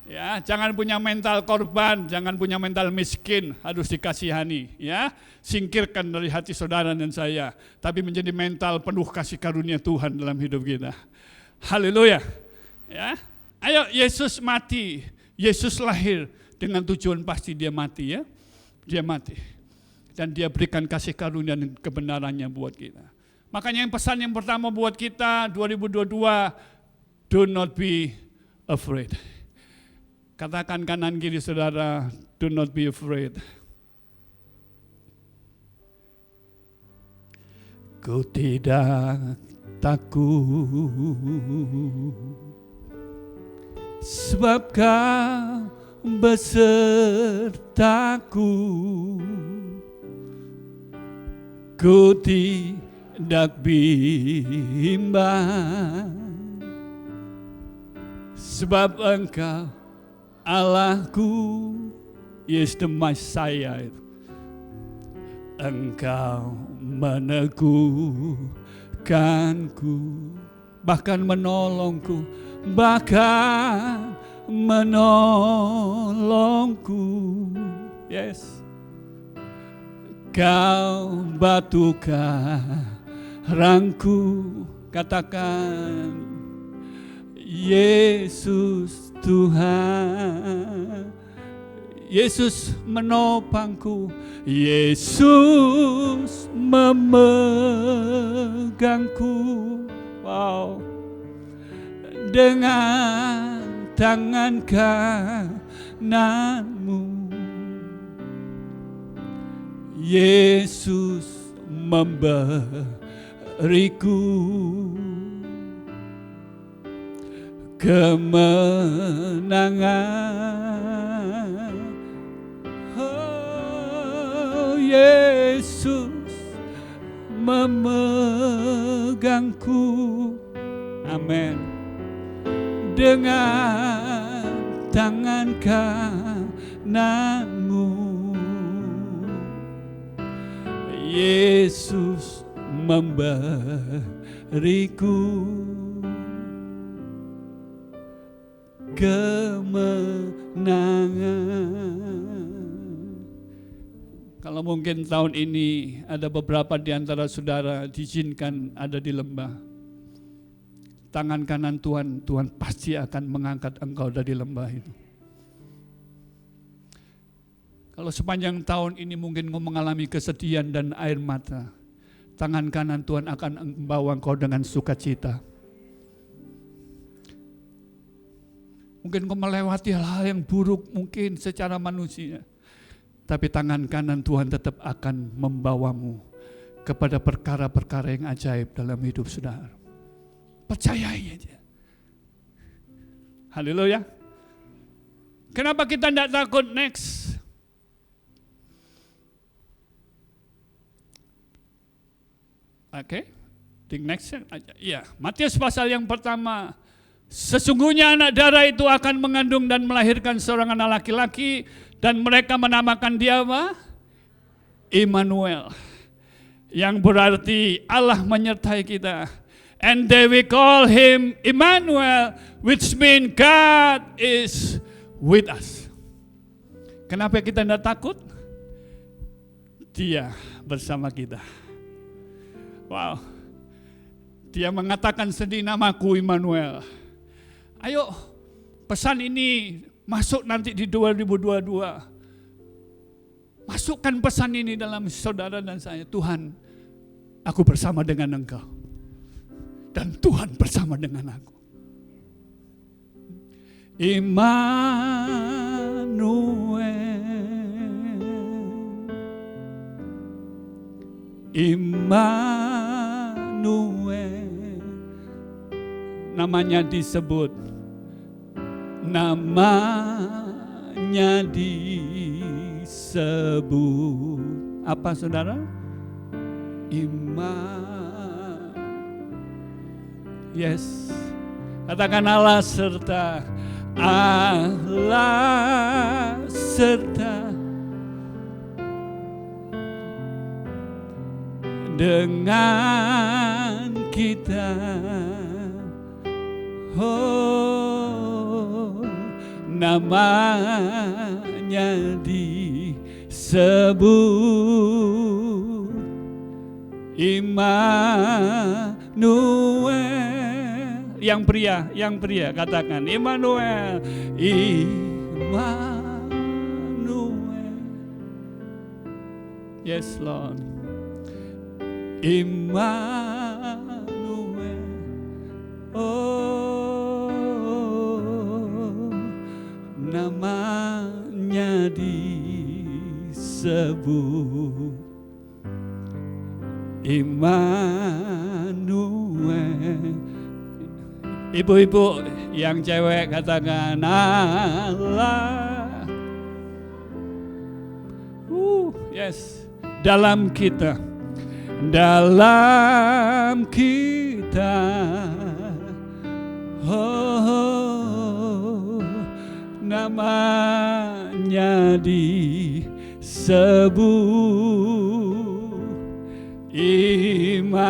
Ya, jangan punya mental korban, jangan punya mental miskin, harus dikasihani, ya. Singkirkan dari hati saudara dan saya, tapi menjadi mental penuh kasih karunia Tuhan dalam hidup kita. Haleluya. Ya. Ayo, Yesus mati, Yesus lahir dengan tujuan pasti, dia mati, ya. Dia mati. Dan dia berikan kasih karunia dan kebenarannya buat kita. Makanya yang pesan yang pertama buat kita 2022, do not be afraid. Katakan kanan kiri saudara, do not be afraid. Ku tidak takut, sebab Kau besertaku. Ku tidak bimbang, sebab Engkau Allahku, yes, the Messiah. Engkau meneguhkanku, bahkan menolongku, yes. Kau batu karangku, katakan Yesus Tuhan. Yesus menopangku, Yesus memegangku. Wow. Dengan tangan kananmu, Yesus memberiku kemenangan. Oh, Yesus memegangku. Amin. Dengan tangan kananmu, Yesus memberiku kemenangan. Kalau mungkin tahun ini ada beberapa di antara saudara diizinkan ada di lembah, tangan kanan Tuhan, Tuhan pasti akan mengangkat engkau dari lembah itu. Kalau sepanjang tahun ini mungkin engkau mengalami kesedihan dan air mata, tangan kanan Tuhan akan membawa engkau dengan sukacita. Mungkin engkau melewati hal-hal yang buruk mungkin secara manusia, tapi tangan kanan Tuhan tetap akan membawamu kepada perkara-perkara yang ajaib dalam hidup saudara. Percayai aja. Haleluya. Kenapa kita tidak takut? Next. Oke. Next. Ya, Matius pasal yang pertama. Sesungguhnya anak darah itu akan mengandung dan melahirkan seorang anak laki-laki, dan mereka menamakan dia apa? Immanuel. Yang berarti Allah menyertai kita. And they will call him Immanuel, which means God is with us. Kenapa kita tidak takut? Dia bersama kita. Wow. Dia mengatakan sendiri, namaku Immanuel. Ayo, pesan ini masuk nanti di 2022. Masukkan pesan ini dalam saudara dan saya. Tuhan, aku bersama dengan Engkau. Dan Tuhan bersama dengan aku. Immanuel, namanya disebut, namanya disebut apa saudara? Yes, katakan Allah serta dengan kita. Oh, namanya disebut Immanuel. Yang pria katakan Immanuel. Immanuel. Yes Lord. Immanuel. Oh, namanya disebut Immanuel. Ibu-ibu yang cewek katakan Allah. Yes, dalam kita. Dalam kita. Oh, namanya disebut Immanuel.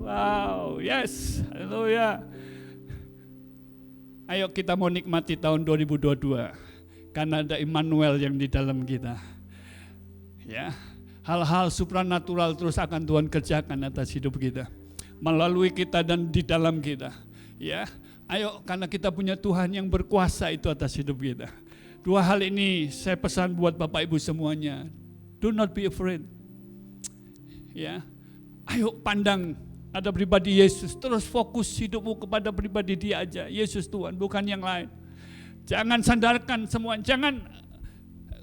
Wow, yes, haleluya. Ayo kita mau nikmati tahun 2022 karena ada Immanuel yang di dalam kita. Ya, hal-hal supranatural terus akan Tuhan kerjakan atas hidup kita, melalui kita dan di dalam kita. Ya, ayo karena kita punya Tuhan yang berkuasa itu atas hidup kita. Dua hal ini saya pesan buat Bapak Ibu semuanya. Do not be afraid. Ya, ayo pandang ada pribadi Yesus, terus fokus hidupmu kepada pribadi Dia aja. Yesus Tuhan, bukan yang lain. Jangan sandarkan semua, jangan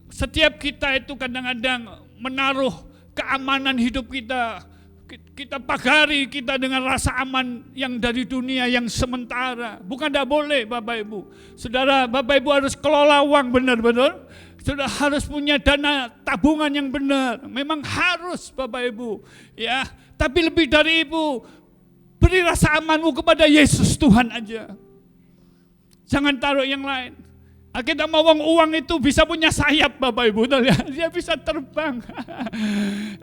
setiap kita itu kadang-kadang menaruh keamanan hidup kita. Kita pagari kita dengan rasa aman yang dari dunia yang sementara. Bukan tidak boleh Bapak Ibu. Saudara, Bapak Ibu harus kelola uang benar-benar. Sudah harus punya dana tabungan yang benar. Memang harus Bapak Ibu. Ya, tapi lebih dari itu, beri rasa amanmu kepada Yesus Tuhan aja. Jangan taruh yang lain. Kita mau uang itu bisa punya sayap Bapak Ibu. Dia bisa terbang.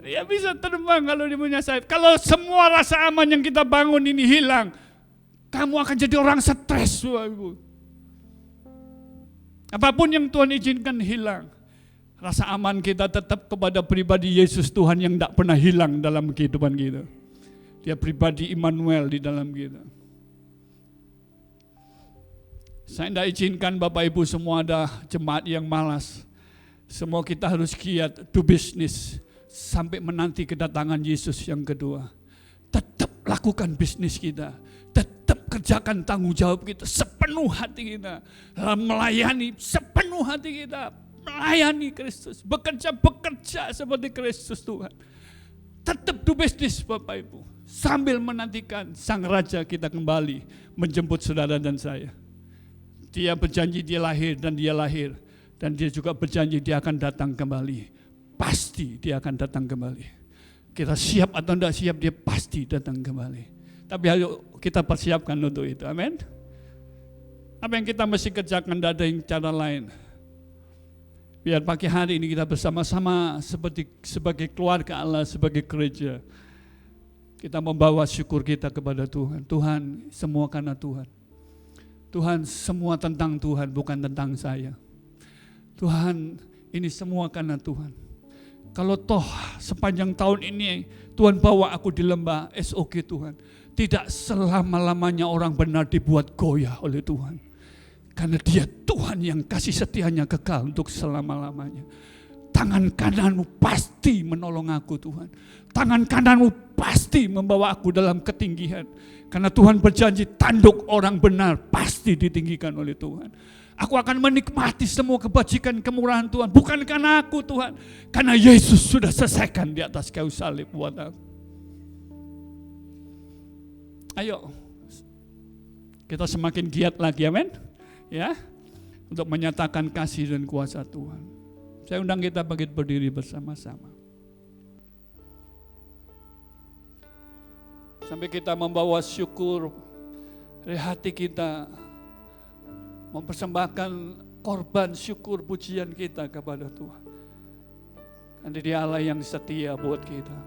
Dia bisa terbang kalau dia punya sayap. Kalau semua rasa aman yang kita bangun ini hilang, kamu akan jadi orang stres Bapak Ibu. Apapun yang Tuhan izinkan hilang, rasa aman kita tetap kepada pribadi Yesus Tuhan yang tidak pernah hilang dalam kehidupan kita. Dia pribadi Immanuel di dalam kita. Saya tidak izinkan Bapak Ibu semua ada jemaat yang malas. Semua kita harus giat do business sampai menanti kedatangan Yesus yang kedua. Tetap lakukan bisnis kita. Tetap kerjakan tanggung jawab kita sepenuh hati kita. Melayani sepenuh hati kita. Melayani Kristus. Bekerja seperti Kristus Tuhan. Tetap do business Bapak Ibu. Sambil menantikan Sang Raja kita kembali menjemput saudara dan saya. Dia berjanji dia lahir dan dia lahir. Dan dia juga berjanji dia akan datang kembali. Pasti dia akan datang kembali. Kita siap atau tidak siap, dia pasti datang kembali. Tapi ayo kita persiapkan untuk itu, amin. Apa yang kita mesti kerjakan, tidak ada yang cara lain. Biar pagi hari ini kita bersama-sama sebagai keluarga Allah, sebagai gereja. Kita membawa syukur kita kepada Tuhan. Tuhan, semua karena Tuhan. Tuhan, semua tentang Tuhan, bukan tentang saya. Tuhan, ini semua karena Tuhan. Kalau toh sepanjang tahun ini Tuhan bawa aku di lembah, SOG Tuhan. Tidak selama-lamanya orang benar dibuat goyah oleh Tuhan. Karena dia Tuhan yang kasih setianya kekal untuk selama-lamanya. Tangan kananmu pasti menolong aku Tuhan. Tangan kananmu pasti membawa aku dalam ketinggian. Karena Tuhan berjanji tanduk orang benar pasti ditinggikan oleh Tuhan. Aku akan menikmati semua kebajikan kemurahan Tuhan. Bukan karena aku Tuhan. Karena Yesus sudah selesaikan di atas kayu salib buat aku. Ayo. Kita semakin giat lagi, amin. Ya. Untuk menyatakan kasih dan kuasa Tuhan. Saya undang kita bangkit berdiri bersama-sama. Sampai kita membawa syukur dari hati kita, mempersembahkan korban syukur pujian kita kepada Tuhan. Nanti Dia Allah yang setia buat kita.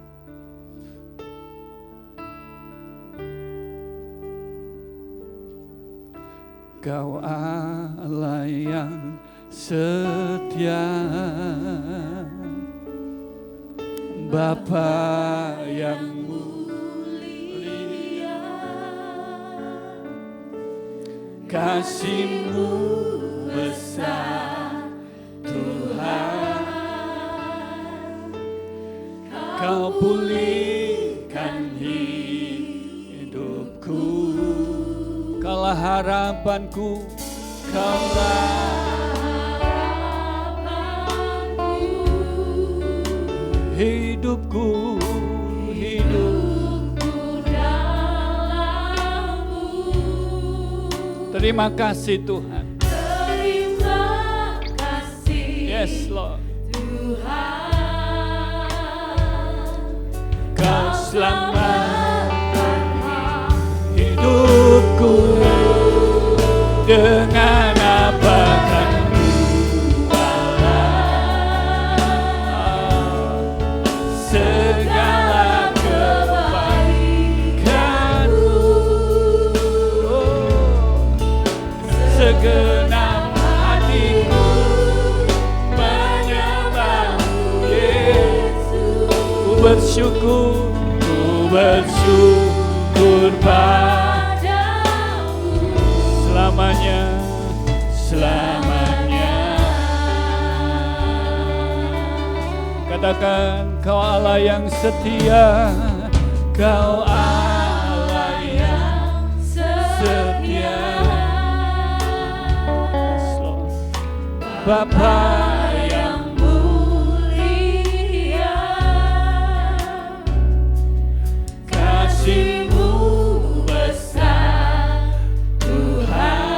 Kau Allah yang setia, Bapa yang mulia, kasih-Mu besar Tuhan. Kau pulihkan hidupku, Kaulah harapanku, Kaulah hidupku, hidupku dalam-Mu. Terima kasih Tuhan. Terima kasih. Yes Lord. Tuhan, Kau selamatkan hidupku. Dengan apa kan ku balas segala kebaikan-Mu? Segenap hatiku menyembah-Mu Yesus. Ku bersyukur padamu selamanya, selamanya. Katakan, Kau Allah yang setia, Kau Allah yang setia. Bapa yang mulia, kasih-Mu besar Tuhan.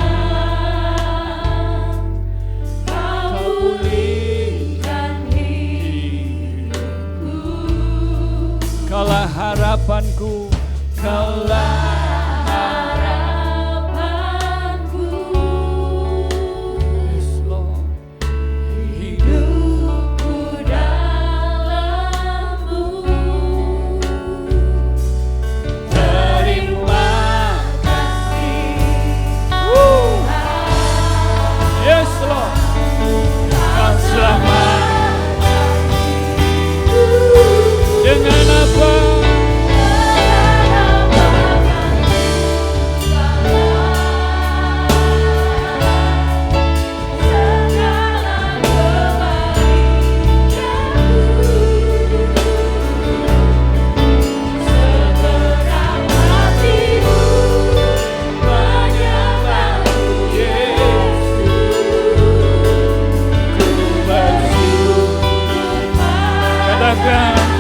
Kau pulihkan hidupku, Kaulah harapanku, Kaulah harapanku. Yes Lord. Hidupku dalam-Mu. Terima kasih Tuhan. Yes Lord. Kau selamatkan dengan apa?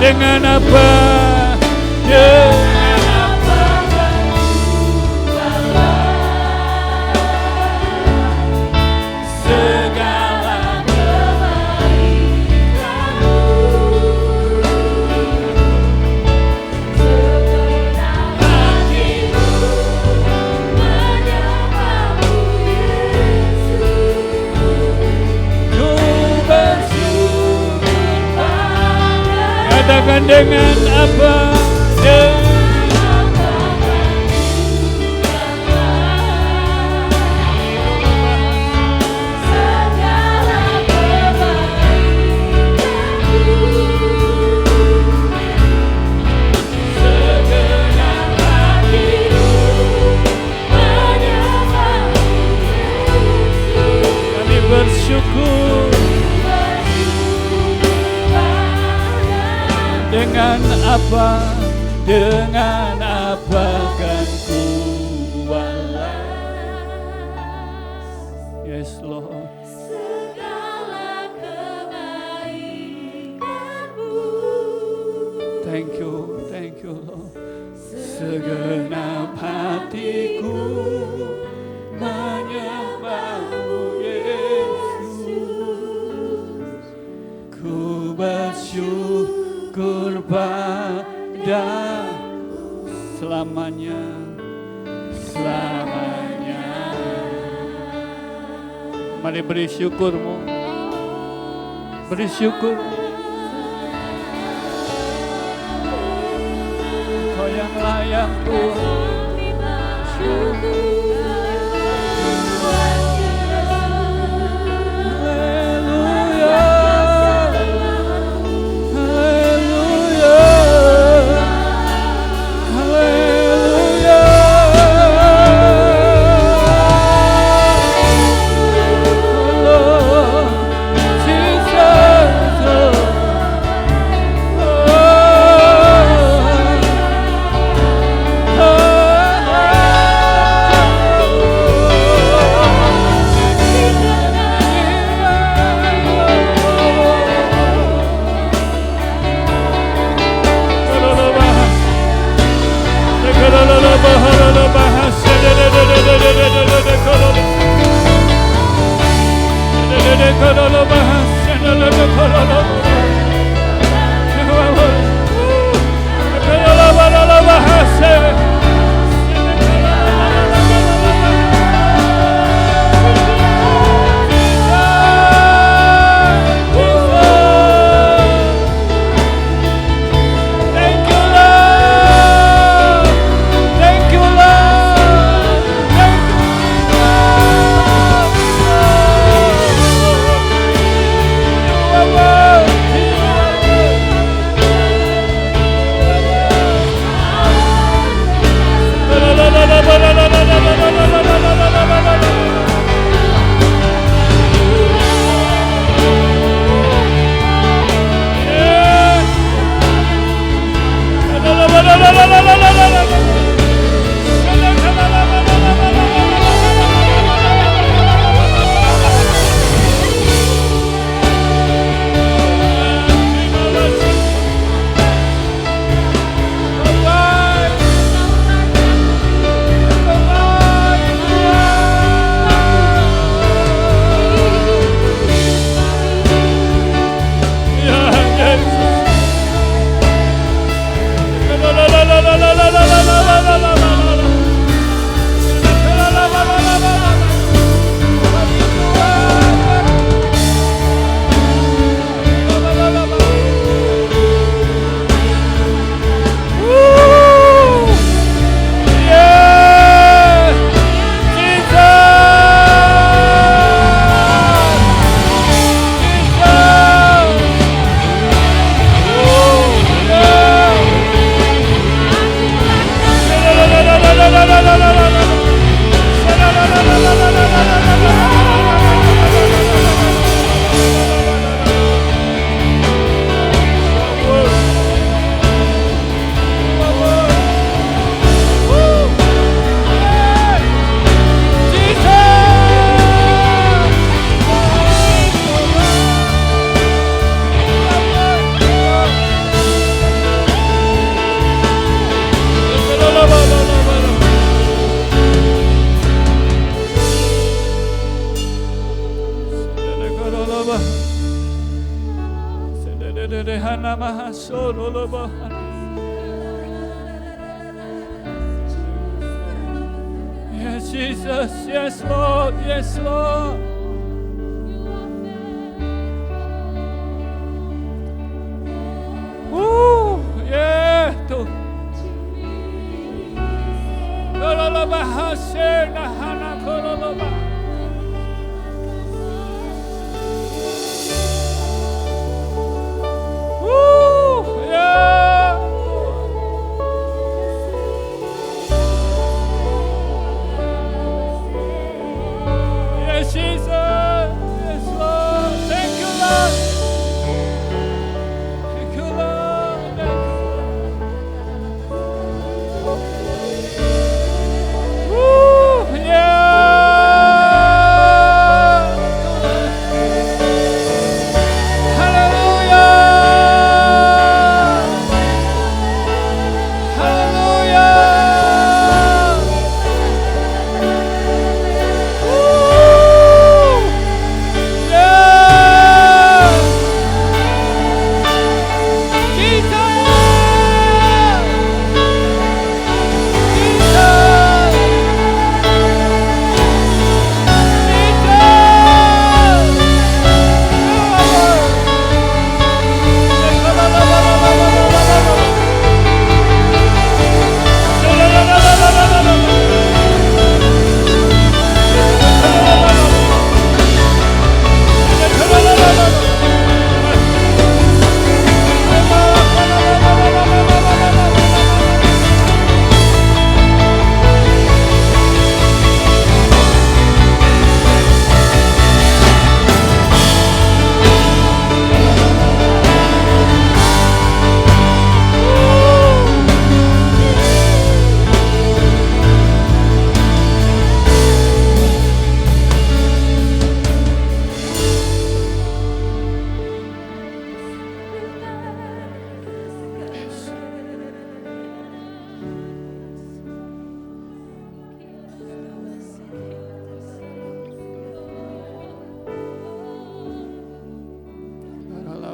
Dengan apa? Dengan apa kan ku balas segala kebaikan-Mu? Segenap hatiku menyembah-Mu Yesus. Ku bersyukur padamu. Katakan dengan apa? Kami bersyukur. Dengan apa? Dengan apa kan ku balas? Yes Lord. segala kebaikan-Mu. Thank you Lord. Segenap hatiku menyembah-Mu Yesus. Ku bersyukur padamu selamanya, selamanya. Mari beri syukurmu, beri syukur. layak Tuhan. Yes, Jesus. Yes, Lord. Yes, Lord. Yeah, tuh. Kololoba hasena hana kololoba. Yeah. Yes, Jesus. Yes, Lord. Thank you, Lord. Thank you, Lord. Thank you. Yeah.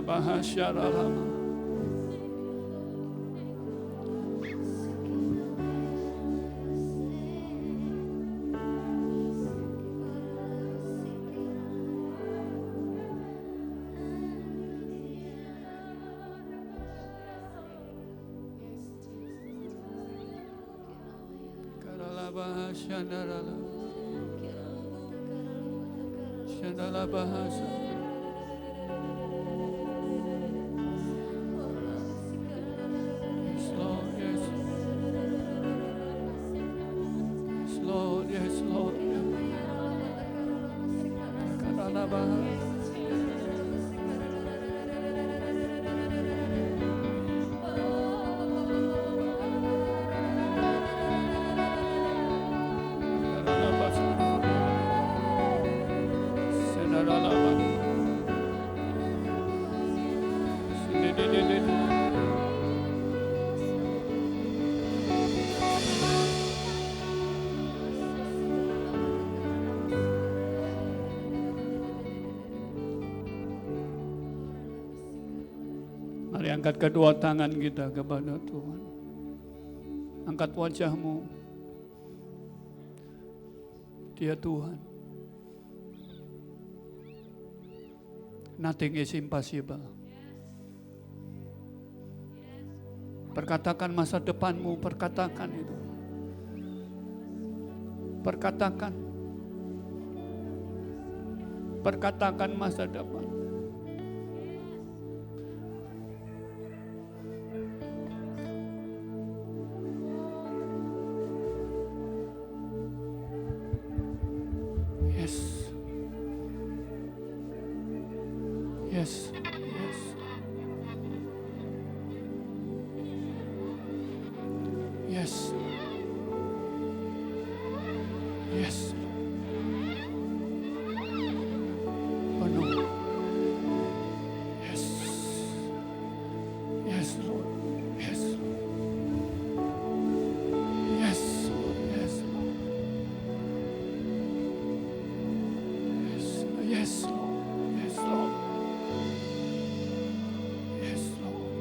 bahasya lama. Karala bahasya darala. Shandala bahasa. Yes, Lord, yes. Yes, Lord, yes, Lord. Karala bahasa. Karala bahasa. Shandala bahasa. Mari angkat kedua tangan kita kepada Tuhan. Angkat wajahmu. Dia Tuhan. Nothing is impossible. Perkatakan masa depanmu, perkatakan itu. Perkatakan. Perkatakan masa depan. Yes. Yes. Yes. Yes. Yes. Penuh. Yes. Yes, Lord. Yes, Lord. Yes, Lord. Yes, Lord. Yes, yes, Lord. Yes, Lord. Yes, Lord.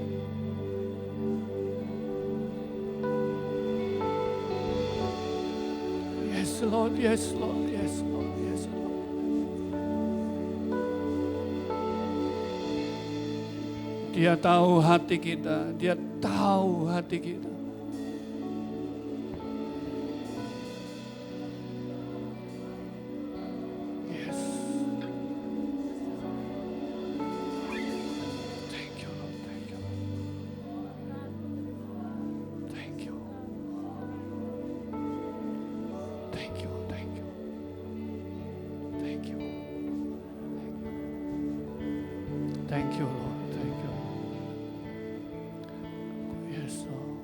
Yes, Lord. Yes, Lord. Yes, Lord. Yes, Lord. Dia tahu hati kita. Dia tahu hati kita. Yes. Thank you, Lord. Thank you. Thank you. Thank you. Thank you. Thank you. Thank you, Lord. Thank you. Yes, Lord.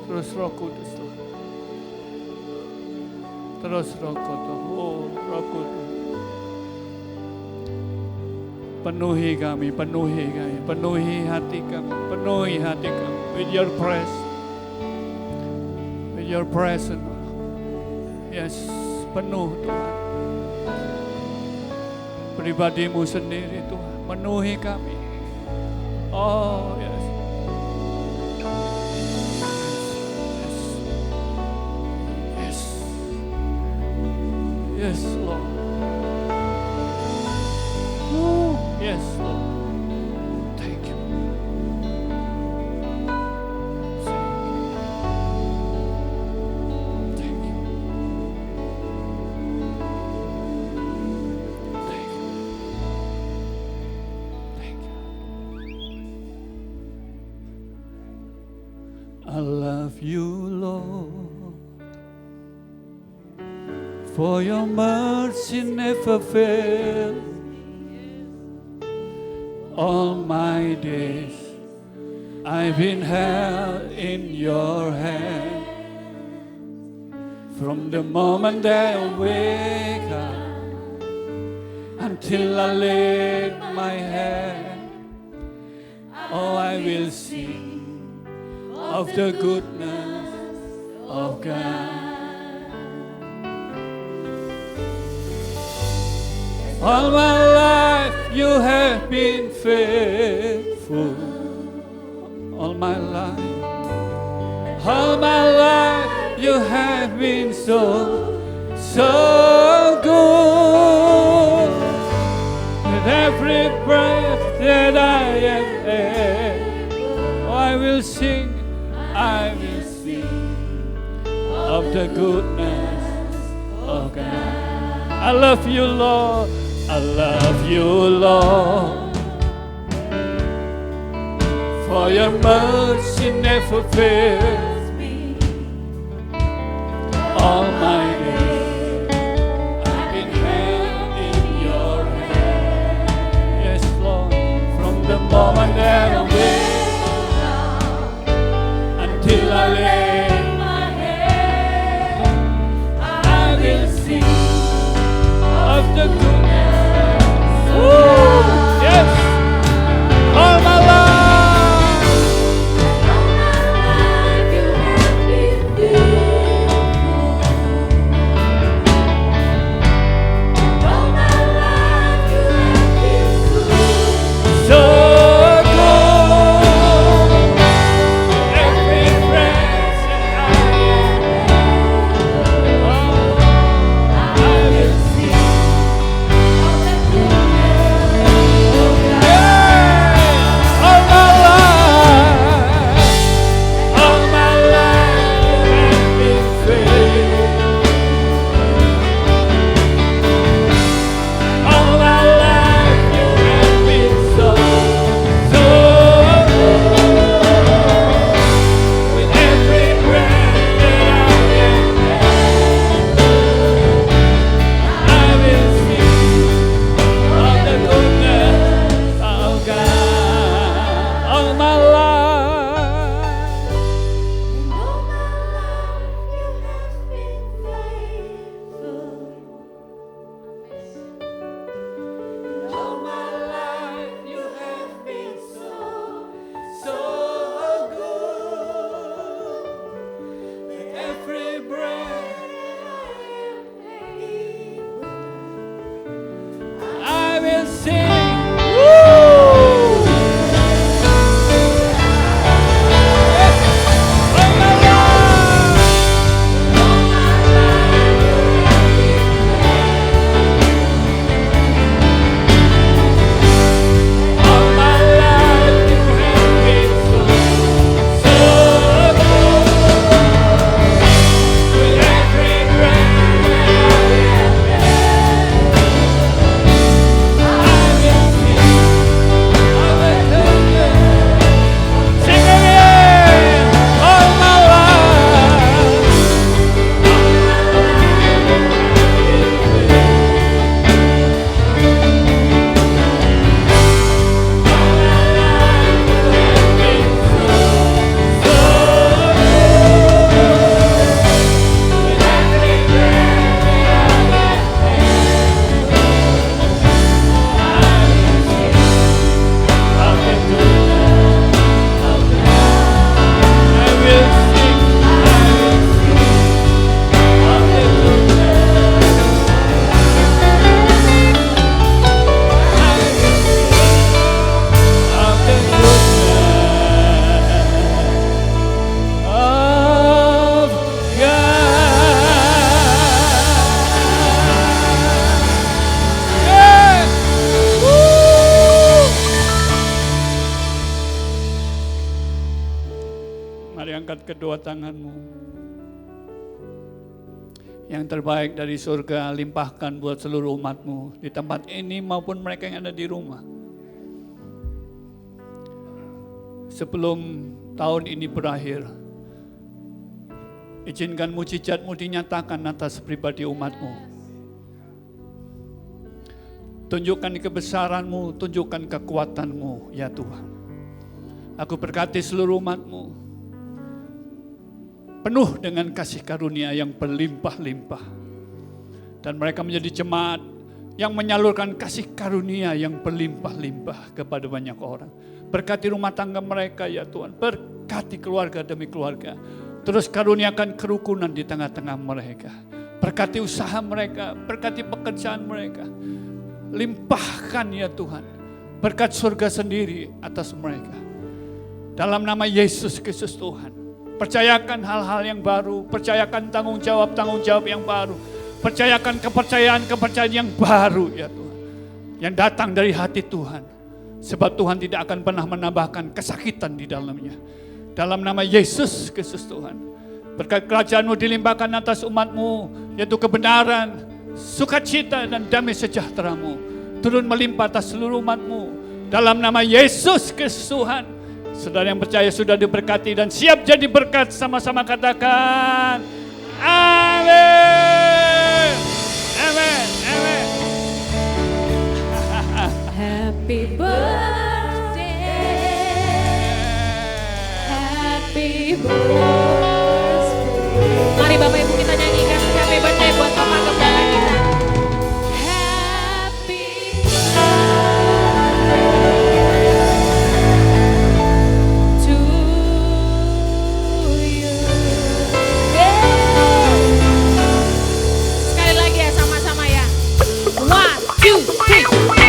Terus Roh Kudus, Lord. Terus Roh Kudus. Oh, Roh Kudus. Penuhi kami, penuhi kami, penuhi hati kami, penuhi hati kami with your presence. With your presence. Yes, penuh Tuhan. Pribadimu sendiri Tuhan, penuhi kami. Oh, yes. Yes. Yes, Lord. Oh, yes, Lord. Thank you. Thank you. Thank you. Thank you. I love you, Lord, for your mercy never fails. All my days I've been held in your hand. From the moment that I wake up until I lay my head, oh, I will sing of the goodness of God. All my life you have been faithful. All my life you have been so good. With every breath that I am able, I will sing of the goodness of God. I love you, Lord. I love you, Lord. For your mercy never fails me. All my days I've been held in your hand. Yes, Lord. From the moment that I wake up until I lay my head, I will sing of the goodness. Yes, all my life you have been faithful. All my life you have been good. so good. Every breath that I am, I will sing Of the goodness of God. yeah, all my life you have been faithful. All my life you have been so good. With every breath that I am, I will sing of the goodness of God. All my life. And all my life you have been faithful. And all my life you have been so good. With every breath I will sing. Woo! All my life. All my life you have been so good. With every breath I will sing of the goodness. Sing again. All my life. Mari angkat kedua tanganmu. Yang terbaik dari surga limpahkan buat seluruh umatmu di tempat ini maupun mereka yang ada di rumah. Sebelum tahun ini berakhir, izinkan mujizatmu dinyatakan atas pribadi umatmu. Tunjukkan kebesaranmu, tunjukkan kekuatanmu ya Tuhan. Aku berkati seluruh umatmu, penuh dengan kasih karunia yang berlimpah-limpah. Dan mereka menjadi jemaat yang menyalurkan kasih karunia yang berlimpah-limpah kepada banyak orang. Berkati rumah tangga mereka ya Tuhan, berkati keluarga demi keluarga. Terus karuniakan kerukunan di tengah-tengah mereka. Berkati usaha mereka, berkati pekerjaan mereka. limpahkan ya Tuhan berkat surga sendiri atas mereka. Dalam nama Yesus Kristus Tuhan, percayakan hal-hal yang baru, percayakan tanggung jawab yang baru, percayakan kepercayaan yang baru ya Tuhan, yang datang dari hati Tuhan. Sebab Tuhan tidak akan pernah menambahkan kesakitan di dalamnya. Dalam nama Yesus Kristus Tuhan, berkat kerajaan-Mu dilimpahkan atas umat-Mu, yaitu kebenaran, sukacita dan damai sejahtera-Mu turun melimpah atas seluruh umat-Mu. Dalam nama Yesus Kristus Tuhan, saudara yang percaya sudah diberkati dan siap jadi berkat, sama-sama katakan amin. Amin. Amin. Happy birthday, happy birthday. Mari Bapak Ibu kita nyanyikan happy birthday buat Bapak Gembala kita. Happy birthday to you. Sekali lagi ya, sama-sama ya. 1, 2, 3.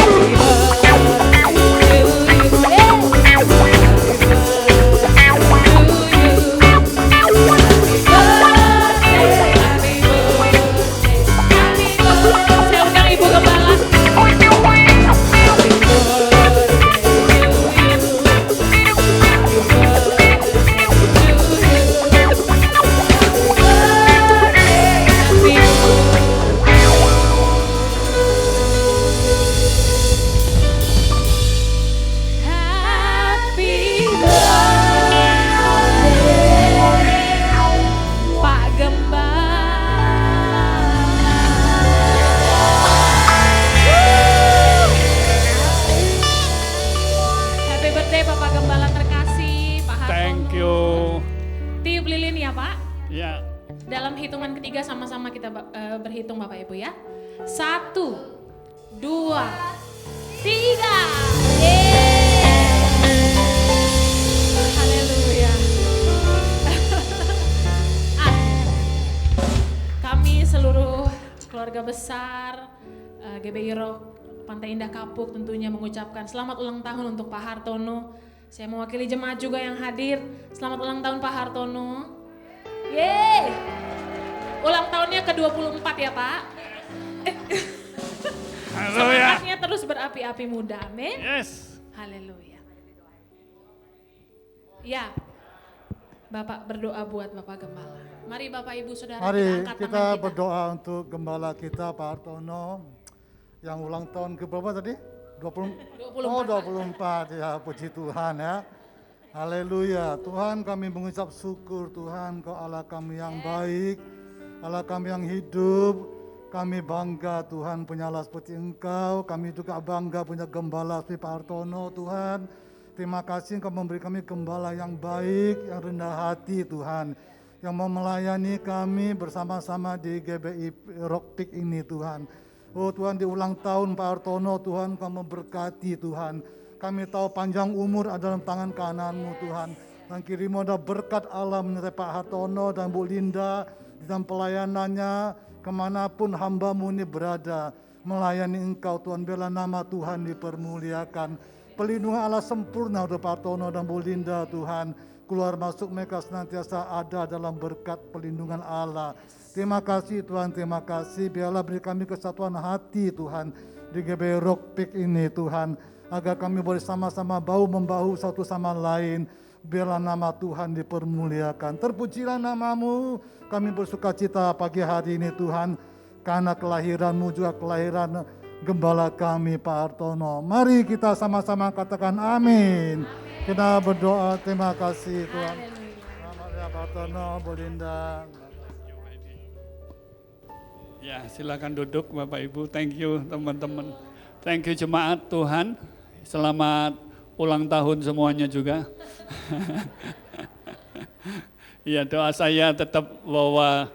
Berhitung Bapak Ibu ya. 1, 2, 3. Haleluya. Kami seluruh keluarga besar GBI Rock Pantai Indah Kapuk tentunya mengucapkan selamat ulang tahun untuk Pak Hartono. Saya mewakili jemaat juga yang hadir. Selamat ulang tahun Pak Hartono. Yeay. Ulang tahunnya ke-24 ya Pak. Haleluya. Semangatnya terus berapi-api muda, amin. Yes. Haleluya. Ya, Bapak berdoa buat Bapak Gembala. Mari Bapak Ibu Saudara Mari angkat kita tangan kita. berdoa untuk Gembala kita Pak Hartono yang ulang tahun ke berapa tadi? 24. Oh 24 ya, puji Tuhan ya. Haleluya. Tuhan, kami mengucap syukur Tuhan, Kau Allah kami yang baik. Allah kami yang hidup, kami bangga Tuhan punya Allah seperti Engkau, kami juga bangga punya gembala seperti Pak Hartono Tuhan. Terima kasih Engkau memberi kami gembala yang baik, yang rendah hati Tuhan, yang mau melayani kami bersama-sama di GBI Rock Peak ini Tuhan. Oh Tuhan, di ulang tahun Pak Hartono Tuhan, Kau memberkati Tuhan. Kami tahu panjang umur ada dalam tangan kanan-Mu Tuhan. Dan kirimu ada berkat Allah menyertai Pak Hartono dan Bu Linda dalam pelayanannya kemanapun hamba-Mu ini berada, melayani Engkau Tuhan, biarlah nama Tuhan dipermuliakan. Pelindungan Allah sempurna untuk Pak Hartono dan Bu Linda Tuhan, keluar masuk mereka senantiasa ada dalam berkat pelindungan Allah. Terima kasih Tuhan, terima kasih, biarlah beri kami kesatuan hati Tuhan di GBI Rock Peak ini Tuhan, agar kami boleh sama-sama bahu-membahu satu sama lain. Biarlah nama Tuhan dipermuliakan. Terpujilah nama-Mu. Kami bersuka cita pagi hari ini Tuhan, karena kelahiran-Mu juga kelahiran gembala kami Pak Hartono. Mari kita sama-sama katakan amin. Kita berdoa, terima kasih Tuhan. Selamat ya Pak Hartono, Bu Linda. Ya, silakan duduk Bapak Ibu. Thank you teman-teman. Thank you jemaat Tuhan. Selamat ulang tahun semuanya juga. Ya, doa saya tetap bahwa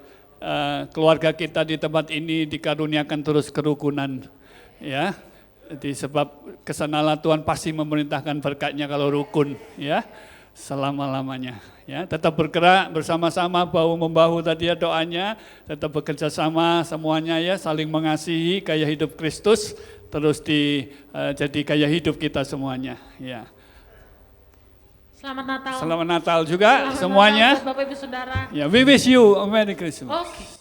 keluarga kita di tempat ini dikaruniakan terus kerukunan. Ya, jadi sebab kesanalah Tuhan pasti memerintahkan berkatnya kalau rukun, ya, selama-lamanya. Ya, tetap bergerak bersama-sama bahu-membahu tadi ya doanya, tetap bekerja sama semuanya ya, saling mengasihi gaya hidup Kristus terus jadi gaya hidup kita semuanya. Ya. Selamat Natal. Selamat Natal juga Selamat semuanya. Natal buat Bapak Ibu Saudara. Ya, we wish you a Merry Christmas. Oke.